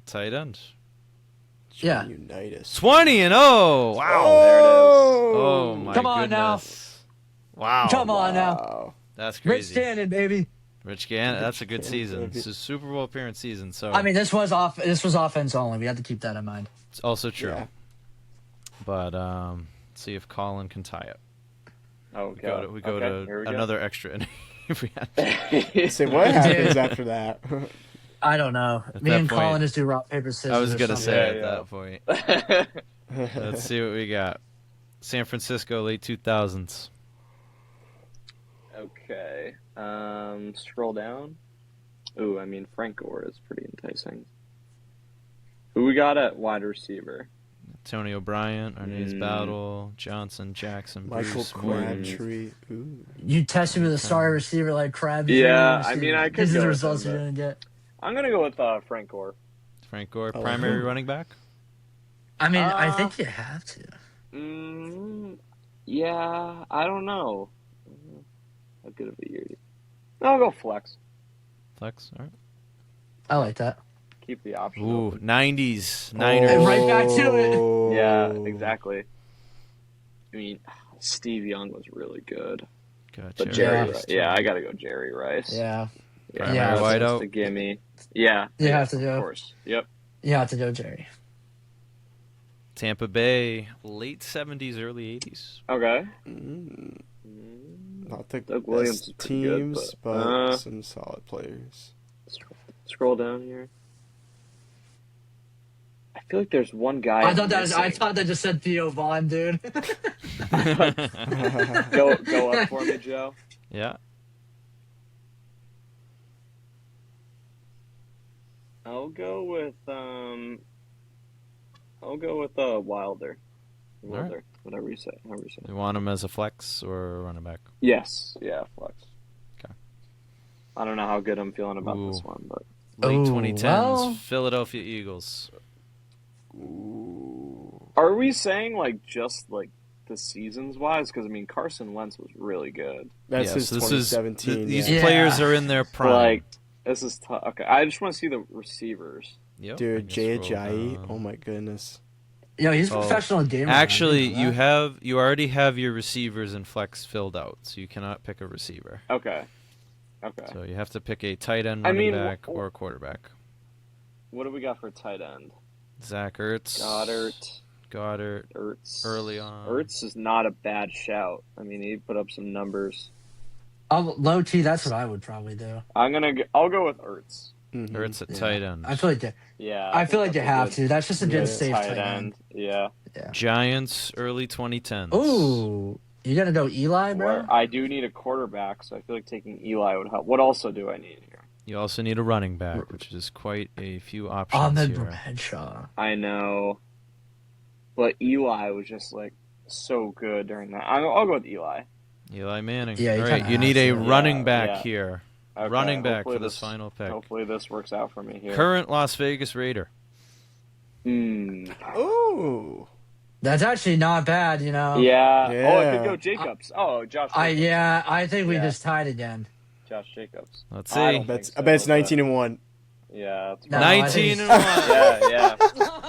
Tight end. Yeah. Unitas. 20 and 0. Wow. There it is. Oh my Come on now. goodness. Wow. Come on now. Wow. That's Rich crazy. Gannon, baby. Rich Gannon. That's a good Gannon, season. baby. It's a Super Bowl appearance season, so I mean, this was offense only. We have to keep that in mind. it's also true. Yeah. But see if Colin can tie it. Oh, We go to, we go okay, here we to go. another extra inning if we have to. Say what happens after that? I don't know. At Me that and point- Colin just do rock paper scissors. I was or gonna something. say Yeah, at that point. Let's see what we got. San Francisco, late 2000s. Okay. Scroll down. Ooh, I mean, Frank Gore is pretty enticing. Who we got at wide receiver? Tony O'Brien, Arnaz Mm. Battle, Johnson, Jackson, Michael Bruce, Morgan. Crabtree. Ooh. You tested with a sorry receiver like Crabtree. Yeah, I mean, I could These are go the with results him, you're but- gonna get. I'm gonna go with Frank Gore. Frank Gore, Oh, primary who? running back. I mean, I think you have to. Yeah, I don't know. How good of a year? I'll go flex. Flex, all right. I like that. Keep the option. Ooh, open. 90s, And Niners. right back to it. Oh. Yeah, exactly. I mean, Steve Young was really good, Got but Jerry Jerry. Yeah. Rice, yeah, I gotta go Jerry Rice. Yeah, Primary Yeah. that's wideout. just a gimme. Yeah, You yeah, have to of go. course. Yep. you have to go, Jerry. Tampa Bay, late 70s, early 80s. Okay. Mm, not the Doug Williams is best pretty good, teams, but, but some solid players. Scroll down here. I feel like there's one guy. I I'm thought missing. that just said Theo Vaughn, dude. Go up for me, Joe. Yeah. I'll go with Wilder. Wilder, whatever you say. However you say. You want him as a flex or a running back? Yes, yeah, flex. Okay. I don't know how good I'm feeling about Ooh. this one, but Late Ooh, 2010s, well. Philadelphia Eagles. are we saying like just like the seasons wise? Because I mean, Carson Wentz was really good. That's Yeah, his so this is 2017. these yeah. players are in their prime. Like this is tough. Okay, I just want to see the receivers. Yep, I Dude, can Jay scroll Ajayi. down. Oh my goodness. Yo, he's a Oh, professional gamer. Actually, you know you already have your receivers and flex filled out, so you cannot pick a receiver. Okay. So you have to pick a tight end, I running mean, back, or a quarterback. What do we got for tight end? Zach Ertz. Goddard. Ertz. Early on. Ertz is not a bad shout. I mean, he put up some numbers. Low key, that's what I would probably do. I'll go with Ertz. Mhm. Ertz at Yeah. tight end. I feel like you, Yeah. I feel like think you that's a have good- to. That's just a good good safe tight end. Yeah. Giants, early 2010s. Ooh, you gonna go Eli, bro? Where I do need a quarterback, so I feel like taking Eli would help. What also do I need here? You also need a running back, which is quite a few options Ahmed here. Bradshaw. I know, but Eli was just like so good during that. I'll go with Eli. Eli Manning. Yeah, you All right, kinda you need a have to. running Yeah, back yeah. here. Okay, Running back hopefully for this final pick. Hopefully this works out for me here. Current Las Vegas Raider. Ooh. That's actually not bad, you know. Yeah. Oh, it Yeah. could go Jacobs. Josh. I Jacobs. I think we Yeah. just tied again. Josh Jacobs. Let's I see. don't I think bet, so, I bet it's but- 19-1. Yeah. That's No, probably- I think 19 and it's- 1. Yeah.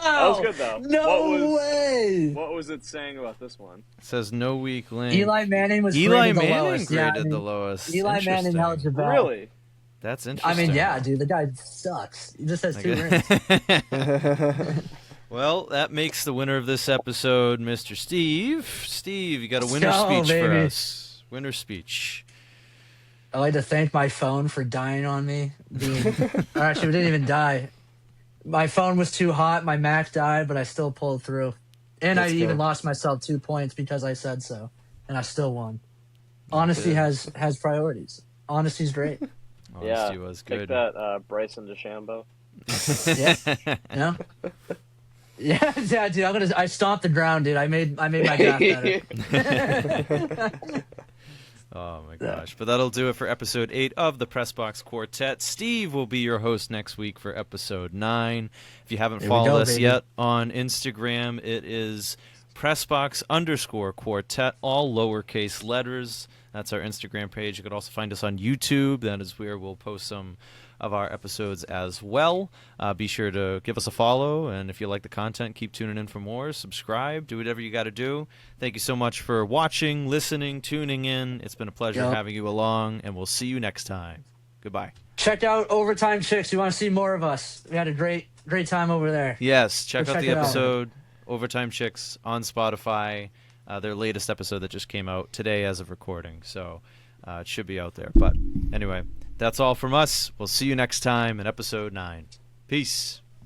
That was good though. No way. What was it saying about this one? It says no weak link. Eli Manning was Eli graded the Manning lowest. graded Yeah, I mean, the lowest. Eli Manning Interesting. held your back. Really? That's I interesting. mean, yeah, dude, the guy sucks. He just has 2 rings. Well, that makes the winner of this episode Mr. Steve. Steve, you got a Let's winner's go, speech for baby. us. Winner's speech. I'd like to thank my phone for dying on me. Or actually, it didn't even die. My phone was too hot. My Mac died, but I still pulled through. And Let's I go. even lost myself 2 points because I said so, and I still won. Honesty has priorities. Honesty's great. Honesty was Take good. that, Bryson DeChambeau. Yeah, you know. Yeah, dude. I stomped the ground, dude. I made my draft better. Oh my gosh. But that'll do it for episode 8 of the Press Box Quartet. Steve will be your host next week for episode 9. If you haven't Here we followed go, us baby. yet on Instagram, it is PressBox_Quartet, all lowercase letters. That's our Instagram page. You could also find us on YouTube. That is where we'll post some of our episodes as well. Be sure to give us a follow, and if you like the content, keep tuning in for more. Subscribe, do whatever you got to do. Thank you so much for watching, listening, tuning in. It's been a pleasure Yep. having you along, and we'll see you next time. Goodbye. Check out Overtime Chicks. You want to see more of us? We had a great time over there. Yes, check Go out check the it out. episode, Overtime Chicks, on Spotify. Their latest episode that just came out today as of recording, so it should be out there. But anyway, that's all from us. We'll see you next time in episode 9. Peace.